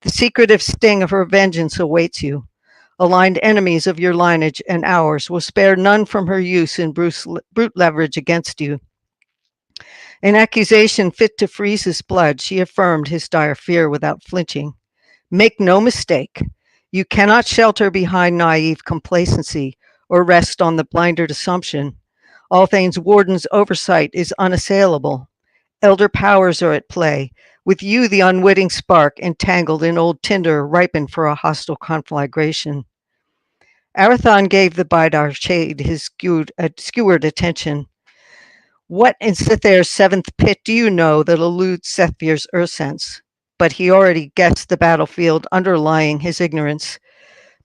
The secretive sting of her vengeance awaits you. Aligned enemies of your lineage and ours will spare none from her use in brute leverage against you. An accusation fit to freeze his blood, she affirmed his dire fear without flinching. Make no mistake. You cannot shelter behind naive complacency or rest on the blinded assumption. Althane's warden's oversight is unassailable. Elder powers are at play. With you, the unwitting spark entangled in old tinder ripened for a hostile conflagration. Arathon gave the Bidar shade his skewered attention. What in Sithair's seventh pit do you know that eludes Sethvir's earth sense? But he already guessed the battlefield underlying his ignorance.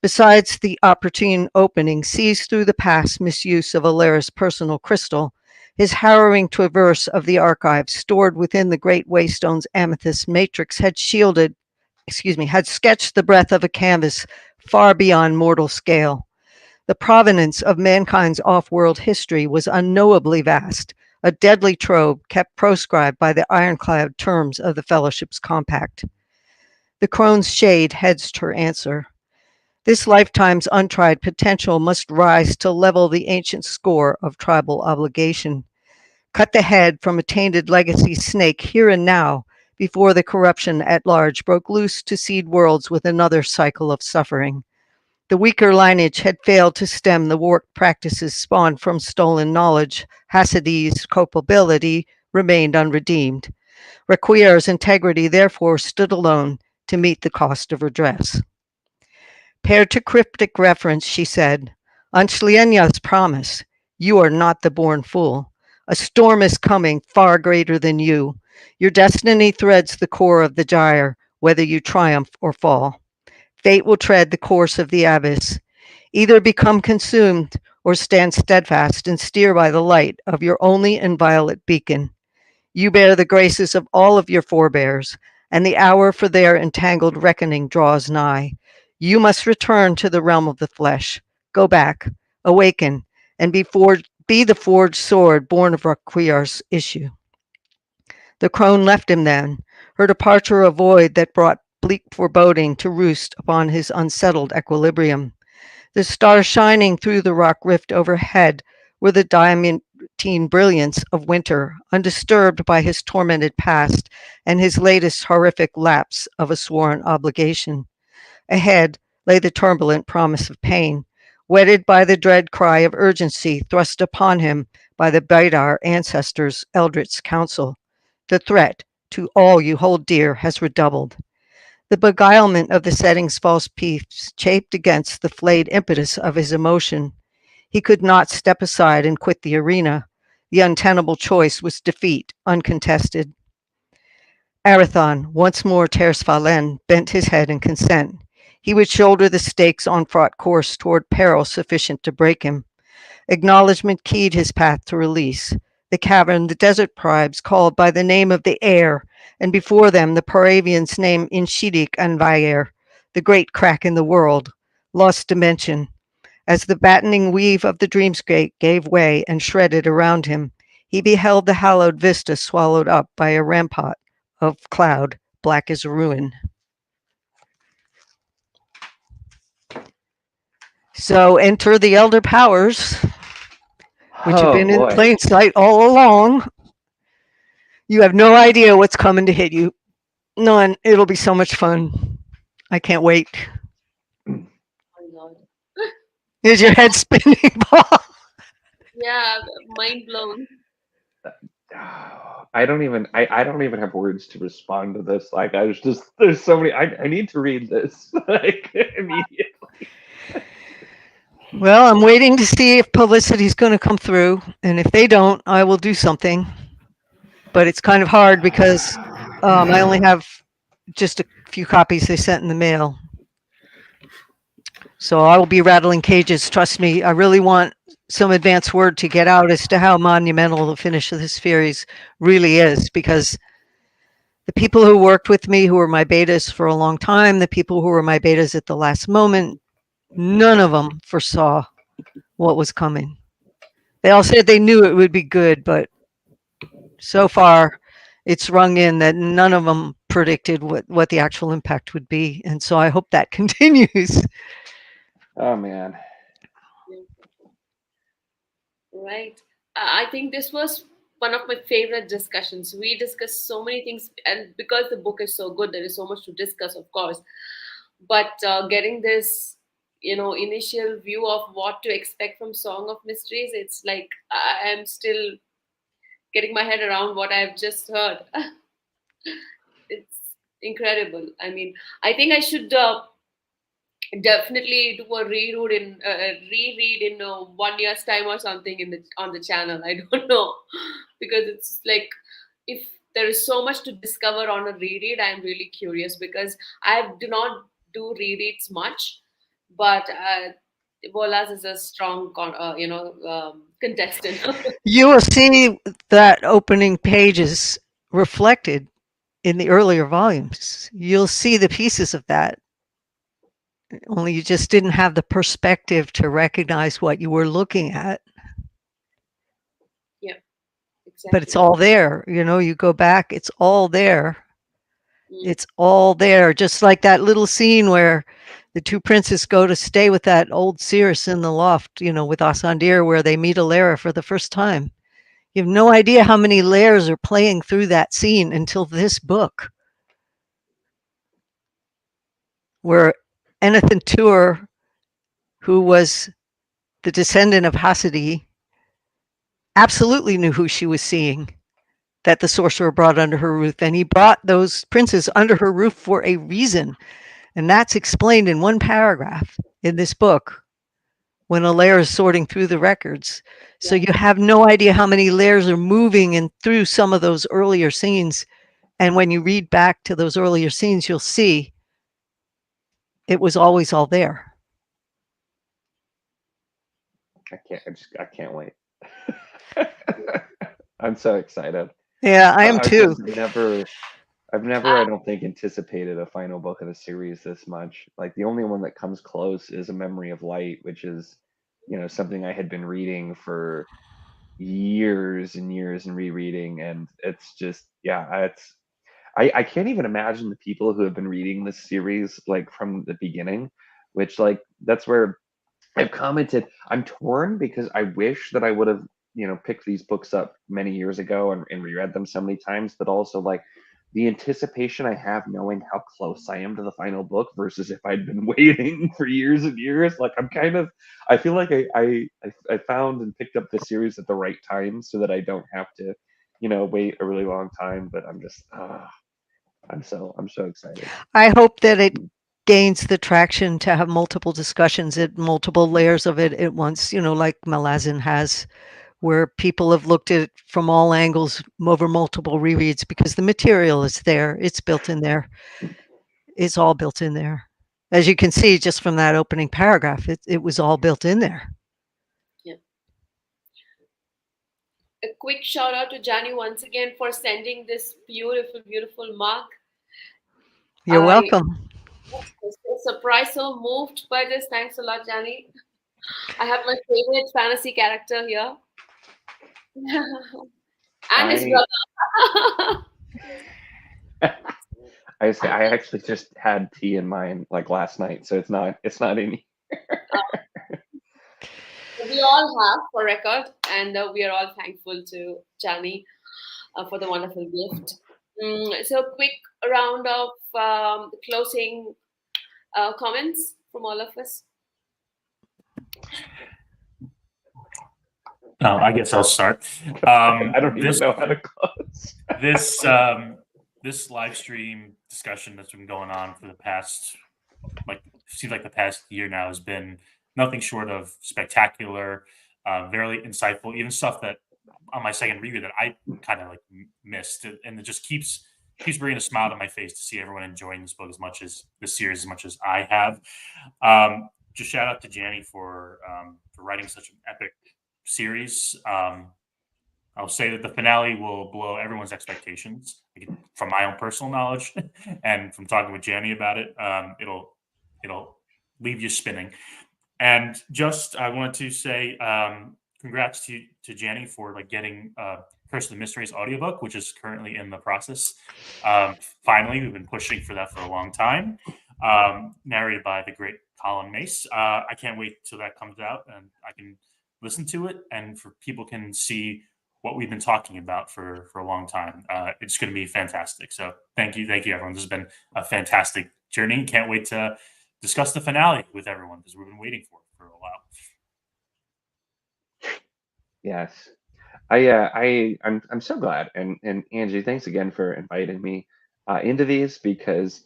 Besides the opportune opening seized through the past misuse of Alera's personal crystal, his harrowing traverse of the archives stored within the Great Waystone's amethyst matrix had sketched the breadth of a canvas far beyond mortal scale. The provenance of mankind's off-world history was unknowably vast, a deadly trove kept proscribed by the ironclad terms of the Fellowship's compact. The crone's shade hedged her answer. This lifetime's untried potential must rise to level the ancient score of tribal obligation. Cut the head from a tainted legacy snake here and now, before the corruption at large broke loose to seed worlds with another cycle of suffering. The weaker lineage had failed to stem the warped practices spawned from stolen knowledge. Hasidi's culpability remained unredeemed. Requier's integrity therefore stood alone to meet the cost of redress. Paired to cryptic reference, she said, on Shlienya's promise, you are not the born fool. A storm is coming far greater than you. Your destiny threads the core of the gyre, whether you triumph or fall. Fate will tread the course of the abyss. Either become consumed or stand steadfast and steer by the light of your only inviolate beacon. You bear the graces of all of your forebears, and the hour for their entangled reckoning draws nigh. You must return to the realm of the flesh. Go back, awaken, and be the forged sword born of Raquiar's issue. The crone left him then, her departure a void that brought bleak foreboding to roost upon his unsettled equilibrium. The stars shining through the rock rift overhead were the diamantine brilliance of winter, undisturbed by his tormented past and his latest horrific lapse of a sworn obligation. Ahead lay the turbulent promise of pain, whetted by the dread cry of urgency thrust upon him by the Baidar ancestors' eldritch counsel. The threat to all you hold dear has redoubled. The beguilement of the setting's false peace chafed against the flayed impetus of his emotion. He could not step aside and quit the arena. The untenable choice was defeat, uncontested. Arathon, once more Tersfalen, bent his head in consent. He would shoulder the stakes on fraught course toward peril sufficient to break him. Acknowledgement keyed his path to release. The cavern, the desert tribes called by the name of the air, and before them the Paravians named Inshidik and Vayer, the great crack in the world, lost dimension. As the battening weave of the dreamscape gave way and shredded around him, he beheld the hallowed vista swallowed up by a rampart of cloud, black as ruin. So enter the elder powers, which have Oh been in boy. plain sight all along. You have no idea what's coming to hit you. None. It'll be so much fun. I can't wait. Oh my God. Is your head spinning, Paul? Yeah, mind blown. I don't even I don't even have words to respond to this. Like I was just there's so many I need to read this like immediately. Well, I'm waiting to see if publicity's going to come through, and if they don't, I will do something. But it's kind of hard because I only have just a few copies they sent in the mail. So I will be rattling cages. Trust me, I really want some advance word to get out as to how monumental the finish of this series really is, because the people who worked with me, who were my betas for a long time, the people who were my betas at the last moment, none of them foresaw what was coming. They all said they knew it would be good, but so far it's rung in that none of them predicted what the actual impact would be. And so I hope that continues. Oh man. Right. I think this was one of my favorite discussions. We discussed so many things, and because the book is so good, there is so much to discuss, of course. But getting this, initial view of what to expect from Song of Mysteries, it's like I am still getting my head around what I've just heard. It's incredible. I mean, I think I should definitely do a reread in 1 year's time or something on the channel. I don't know, because it's like, if there is so much to discover on a reread, I'm really curious, because I do not do rereads much, but WoLaS is a strong contestant. You will see that opening pages reflected in the earlier volumes. You'll see the pieces of that. Only you just didn't have the perspective to recognize what you were looking at. Yeah, exactly. But it's all there. You go back, it's all there. It's all there. Just like that little scene where the two princes go to stay with that old seeress in the loft, with Asandir, where they meet Alara for the first time. You have no idea how many layers are playing through that scene until this book, where Enethan Tour who was the descendant of Hasadi, absolutely knew who she was seeing, that the sorcerer brought under her roof. And he brought those princes under her roof for a reason. And that's explained in one paragraph in this book when Alaire is sorting through the records. So you have no idea how many layers are moving and through some of those earlier scenes. And when you read back to those earlier scenes, you'll see it was always all there. I can't wait. I'm so excited. Yeah, I am I've too. just never, I don't think, anticipated a final book of the series this much. Like the only one that comes close is A Memory of Light, which is, something I had been reading for years and years and rereading, and it's just, yeah, I can't even imagine the people who have been reading this series like from the beginning, which like that's where I've commented. I'm torn because I wish that I would have, picked these books up many years ago and reread them so many times, but also like the anticipation I have knowing how close I am to the final book versus if I'd been waiting for years and years. Like I feel like I found and picked up the series at the right time so that I don't have to, wait a really long time. But I'm just, I'm so excited. I hope that it gains the traction to have multiple discussions at multiple layers of it at once, like Malazan has, where people have looked at it from all angles over multiple rereads because the material is there. It's built in there. It's all built in there. As you can see just from that opening paragraph, it was all built in there. Yeah. A quick shout out to Jani once again for sending this beautiful, beautiful mug. You're welcome. Was so surprised, so moved by this. Thanks a lot, Jani. I have my favorite fantasy character here. And his brother. I actually just had tea in mine like last night, so it's not in here. We all have, for record, and we are all thankful to Jani for the wonderful gift. So, quick round of closing comments from all of us. I guess I'll start. I don't even know how to close. This live stream discussion that's been going on for the past, seems like the past year now, has been nothing short of spectacular, very insightful, even stuff that on my second reread that I kind of like missed, and it just keeps bringing a smile to my face to see everyone enjoying this book as much as this series as much as I have. Just shout out to Jani for writing such an epic series. I'll say that the finale will blow everyone's expectations from my own personal knowledge and from talking with Jani about it. It'll leave you spinning. And just I wanted to say congrats to Jani for like getting Curse of the Mysteries audiobook, which is currently in the process. Finally, we've been pushing for that for a long time. Narrated by the great Colin Mace. I can't wait till that comes out and I can listen to it and for people can see what we've been talking about for a long time. It's going to be fantastic. So thank you everyone. This has been a fantastic journey. Can't wait to discuss the finale with everyone because we've been waiting for a while. Yes, I'm so glad, and Angie, thanks again for inviting me into these because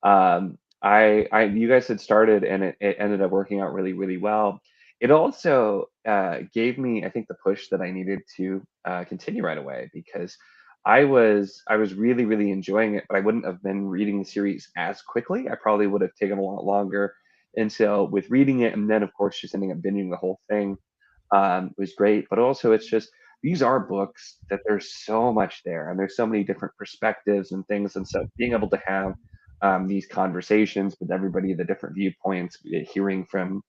you guys had started and it ended up working out really, really well. It also gave me, I think, the push that I needed to continue right away because I was really, really enjoying it, but I wouldn't have been reading the series as quickly. I probably would have taken a lot longer. And so with reading it, and then of course just ending up binging the whole thing was great. But also it's just these are books that there's so much there, and there's so many different perspectives and things. And so being able to have these conversations with everybody, the different viewpoints, hearing from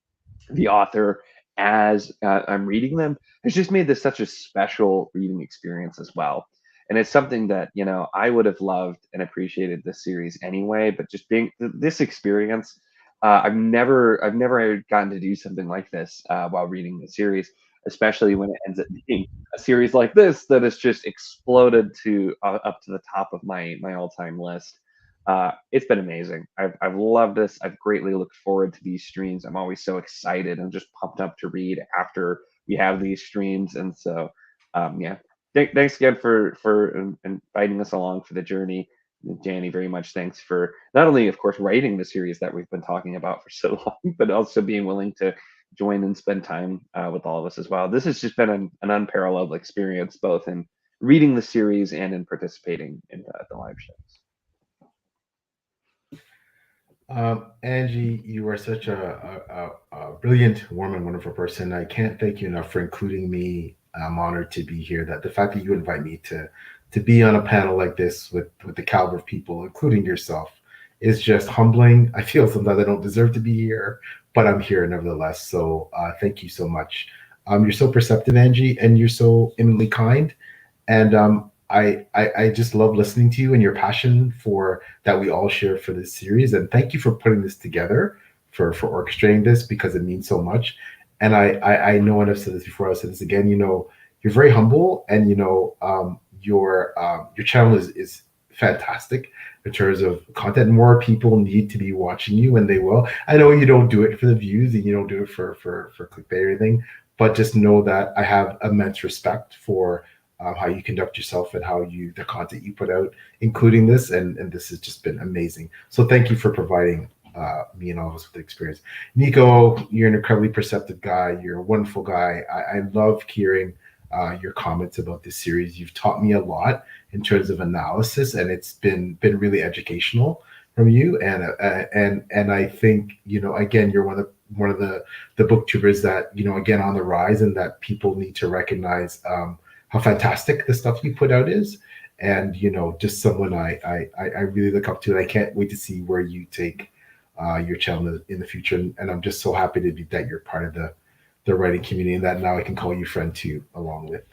the author as I'm reading them has just made this such a special reading experience as well. And it's something that, I would have loved and appreciated this series anyway, but just being this experience, I've never gotten to do something like this while reading the series, especially when it ends up being a series like this that has just exploded to up to the top of my all-time list. It's been amazing. I've loved this. I've greatly looked forward to these streams. I'm always so excited and just pumped up to read after we have these streams. And so, yeah, thanks again for inviting us along for the journey. Danny, very much thanks for not only, of course, writing the series that we've been talking about for so long, but also being willing to join and spend time with all of us as well. This has just been an unparalleled experience, both in reading the series and in participating in the live shows. Angie, you are such a brilliant, warm, and wonderful person. I can't thank you enough for including me. I'm honored to be here. That the fact that you invite me to be on a panel like this with the caliber of people, including yourself, is just humbling. I feel sometimes I don't deserve to be here, but I'm here nevertheless. So thank you so much. You're so perceptive, Angie, and you're so eminently kind. And I just love listening to you and your passion for that we all share for this series. And thank you for putting this together, for orchestrating this, because it means so much. And I know, and I've said this before, I'll say this again, you're very humble, and your channel is fantastic in terms of content. More people need to be watching you, and they will. I know you don't do it for the views, and you don't do it for clickbait or anything, but just know that I have immense respect for how you conduct yourself and how the content you put out, including this, and this has just been amazing. So thank you for providing me and all of us with the experience. Nico, you're an incredibly perceptive guy. You're a wonderful guy. I love hearing your comments about this series. You've taught me a lot in terms of analysis, and it's been really educational from you. And I think, again, you're one of the booktubers that, again, on the rise, and that people need to recognize how fantastic the stuff you put out is. And, just someone I really look up to, and I can't wait to see where you take your channel in the future. And I'm just so happy to be that you're part of the writing community, and that now I can call you friend too, along with,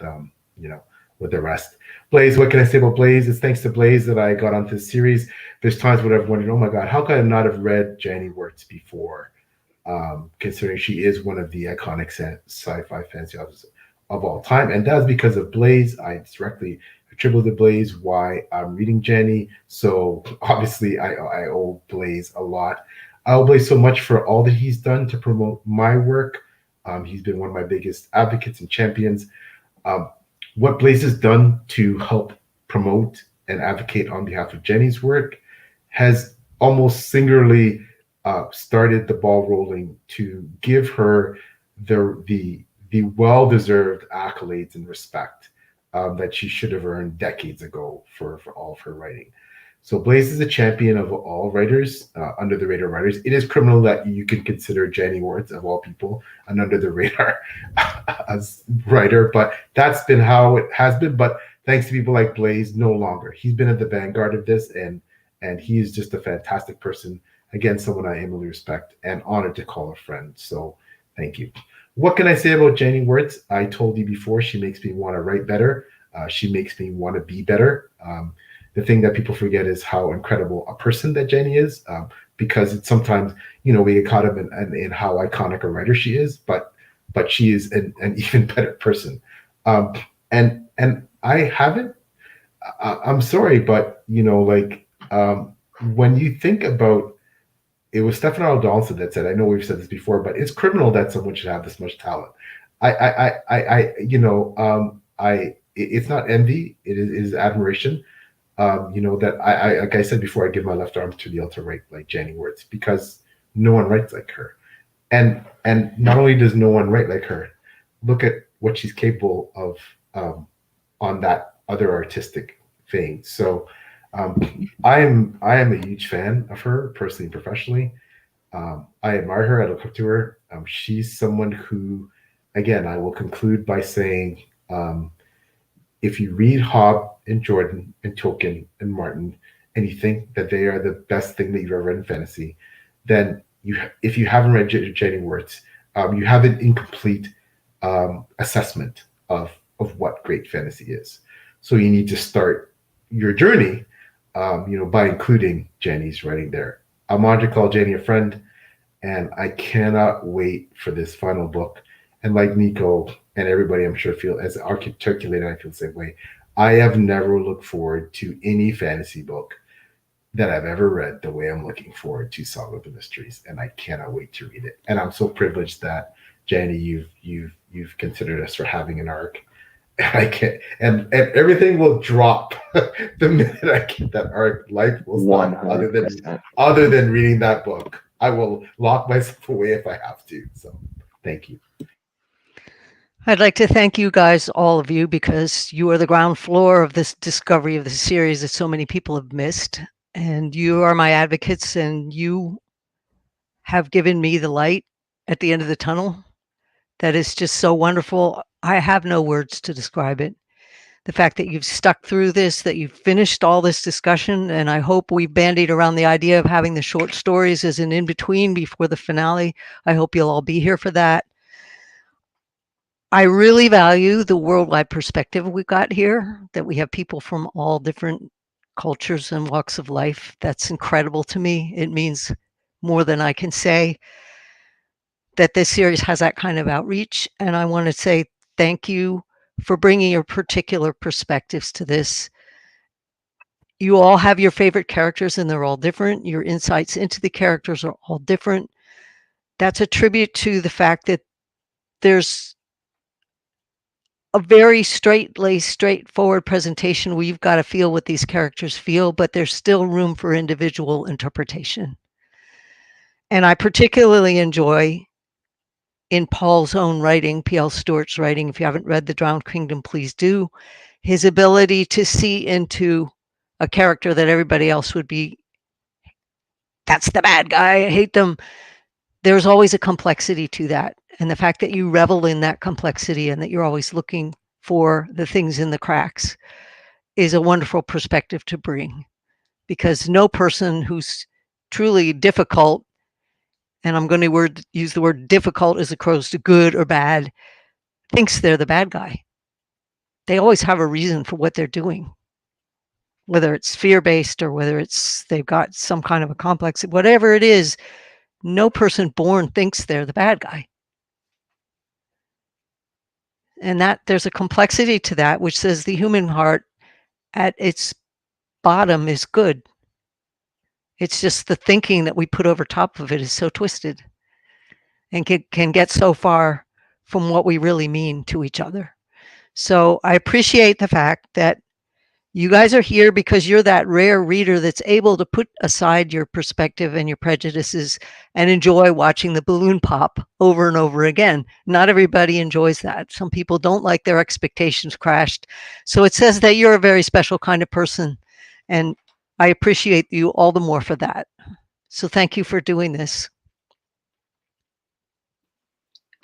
with the rest. Blaze, what can I say about Blaze? It's thanks to Blaze that I got onto this series. There's times when I've wondered, oh my God, how could I not have read Janie Wurts before? Considering she is one of the iconic sci-fi fantasy authors of all time. And that's because of Blaze. I directly attribute to Blaze why I'm reading Jenny. So obviously I owe Blaze a lot. I owe Blaze so much for all that he's done to promote my work. He's been one of my biggest advocates and champions. What Blaze has done to help promote and advocate on behalf of Jenny's work has almost singularly started the ball rolling to give her the well-deserved accolades and respect that she should have earned decades ago for all of her writing. So Blaze is a champion of all writers, under the radar writers. It is criminal that you can consider Janie Wurts, of all people, an under the radar as writer, but that's been how it has been. But thanks to people like Blaze, no longer. He's been at the vanguard of this, and he is just a fantastic person. Again, someone I eminently respect and honored to call a friend. So thank you. What can I say about Janie Wurts? I told you before, she makes me want to write better. She makes me want to be better. The thing that people forget is how incredible a person that Jenny is, because it's sometimes, we get caught up in how iconic a writer she is, but she is an even better person. And I haven't, I'm sorry, but, when you think about, it was Stefano Donaldson that said, I know we've said this before, but it's criminal that someone should have this much talent. It's not envy, it is admiration. That I like I said before, I give my left arm to be able to write like Janie Wurts, because no one writes like her. And not only does no one write like her, look at what she's capable of on that other artistic thing. So I am a huge fan of her, personally and professionally. I admire her. I look up to her. She's someone who, again, I will conclude by saying, if you read Hobb and Jordan and Tolkien and Martin, and you think that they are the best thing that you've ever read in fantasy, then if you haven't read Janie Wurts, you have an incomplete assessment of what great fantasy is. So you need to start your journey, by including Jenny's writing there. I'm on to call Jenny a friend, and I cannot wait for this final book. And like Nico and everybody, I'm sure feel as articulated, I feel the same way. I have never looked forward to any fantasy book that I've ever read the way I'm looking forward to Saga of the Mysteries, and I cannot wait to read it. And I'm so privileged that Jenny, you've considered us for having an arc. I can't, and everything will drop the minute I get that arc. Life will stop. Other than 100%. reading that book, I will lock myself away if I have to. So, thank you. I'd like to thank you guys, all of you, because you are the ground floor of this discovery of the series that so many people have missed. And you are my advocates, and you have given me the light at the end of the tunnel that is just so wonderful. I have no words to describe it. The fact that you've stuck through this, that you've finished all this discussion, and I hope we've bandied around the idea of having the short stories as an in between before the finale. I hope you'll all be here for that. I really value the worldwide perspective we got here, that we have people from all different cultures and walks of life. That's incredible to me. It means more than I can say that this series has that kind of outreach. And I want to say thank you for bringing your particular perspectives to this. You all have your favorite characters and they're all different. Your insights into the characters are all different. That's a tribute to the fact that there's a very straight-laced, straightforward presentation where you've got to feel what these characters feel, but there's still room for individual interpretation. And I particularly enjoy in Paul's own writing, P.L. Stewart's writing, if you haven't read The Drowned Kingdom, please do, his ability to see into a character that everybody else would be, that's the bad guy, I hate them. There's always a complexity to that. And the fact that you revel in that complexity and that you're always looking for the things in the cracks is a wonderful perspective to bring, because no person who's truly difficult, and I'm going to use the word difficult as opposed to good or bad, thinks they're the bad guy. They always have a reason for what they're doing, whether it's fear-based or whether it's they've got some kind of a complex, whatever it is. No person born thinks they're the bad guy. And that there's a complexity to that, which says the human heart at its bottom is good. It's just the thinking that we put over top of it is so twisted and can get so far from what we really mean to each other. So I appreciate the fact that you guys are here because you're that rare reader that's able to put aside your perspective and your prejudices and enjoy watching the balloon pop over and over again. Not everybody enjoys that. Some people don't like their expectations crashed. So it says that you're a very special kind of person. And I appreciate you all the more for that. So thank you for doing this.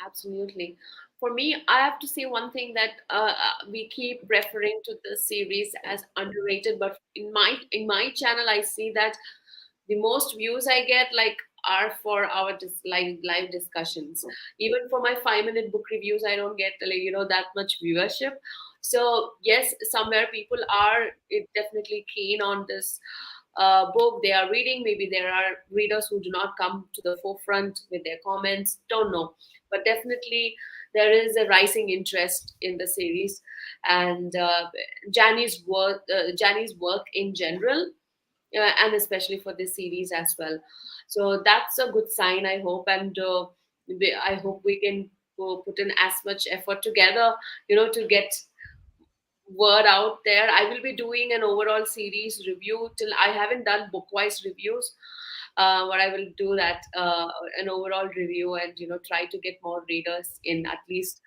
Absolutely. For me, I have to say one thing that we keep referring to the series as underrated, but in my channel, I see that the most views I get like are for our live discussions. Even for my 5 minute book reviews, I don't get like, that much viewership. So yes, somewhere people are definitely keen on this book they are reading. Maybe there are readers who do not come to the forefront with their comments. Don't know, but definitely there is a rising interest in the series and Jani's work in general, and especially for this series as well. So that's a good sign, I hope, and I hope we can put in as much effort together, to get word out there. I will be doing an overall series review. Till I haven't done bookwise reviews, but I will do that, an overall review, and try to get more readers in, at least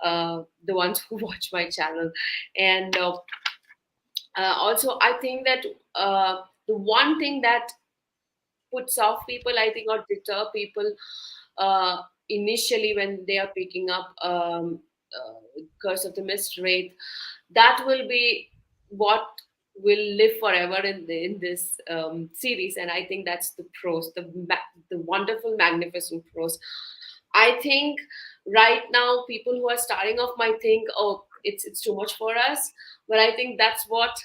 the ones who watch my channel. And also, I think that the one thing that puts off people, I think, or deter people initially when they are picking up Curse of the Mist Wraith, that will be what will live forever in this series. And I think that's the prose, the wonderful, magnificent prose. I think right now people who are starting off might think, oh, it's too much for us, but I think that's what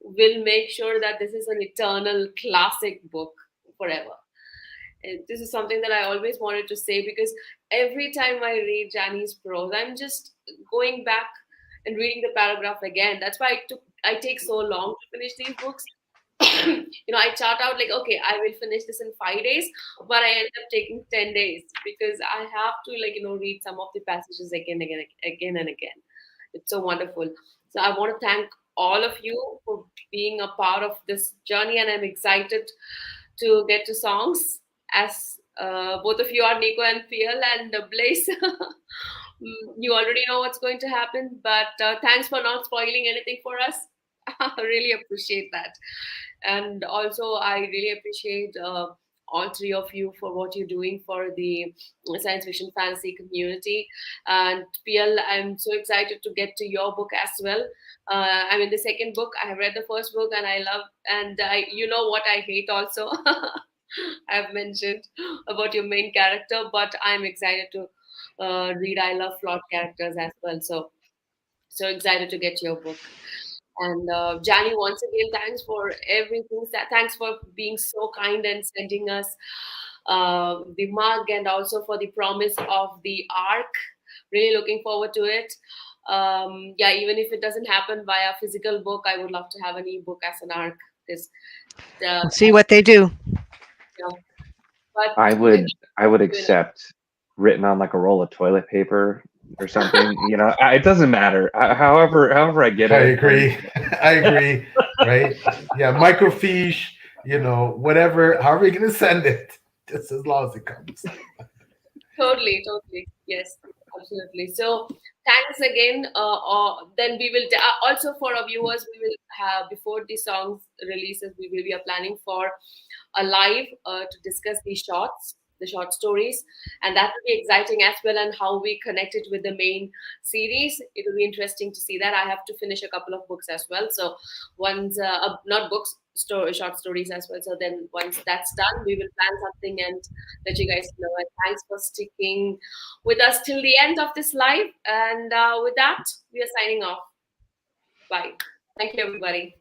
will make sure that this is an eternal classic book forever. And this is something that I always wanted to say, because every time I read Jani's prose, I'm just going back and reading the paragraph again. That's why I take so long to finish these books, I chart out like, okay, I will finish this in 5 days, but I end up taking 10 days because I have to read some of the passages again and again. It's so wonderful. So I want to thank all of you for being a part of this journey, and I'm excited to get to songs as both of you are Nico and Piel and Blaze. You already know what's going to happen, but thanks for not spoiling anything for us. I really appreciate that. And also, I really appreciate all three of you for what you're doing for the science fiction fantasy community. And PL, I'm so excited to get to your book as well. I mean, the second book, I have read the first book and I love, and you know what I hate also. I've mentioned about your main character, but I'm excited to read. I love flawed characters as well. So excited to get your book. And Jani, once again, thanks for everything. Thanks for being so kind and sending us the mug, and also for the promise of the arc. Really looking forward to it. Yeah, even if it doesn't happen via physical book, I would love to have an ebook as an arc. Because We'll see what they do. but I would accept written on like a roll of toilet paper or something. It doesn't matter. However I get it. I agree. I agree. Right? Yeah, microfiche. Whatever. However you're gonna send it, just as long as it comes. Totally. Yes, absolutely. So thanks again. Then we will also for our viewers, we will have before the songs releases, we will be planning for a live to discuss the short stories, and that will be exciting as well, and how we connect it with the main series. It will be interesting to see that. I have to finish a couple of books as well, so once not books, short stories as well. So then once that's done, we will plan something and let you guys know. And thanks for sticking with us till the end of this live, and with that we are signing off. Bye. Thank you, everybody.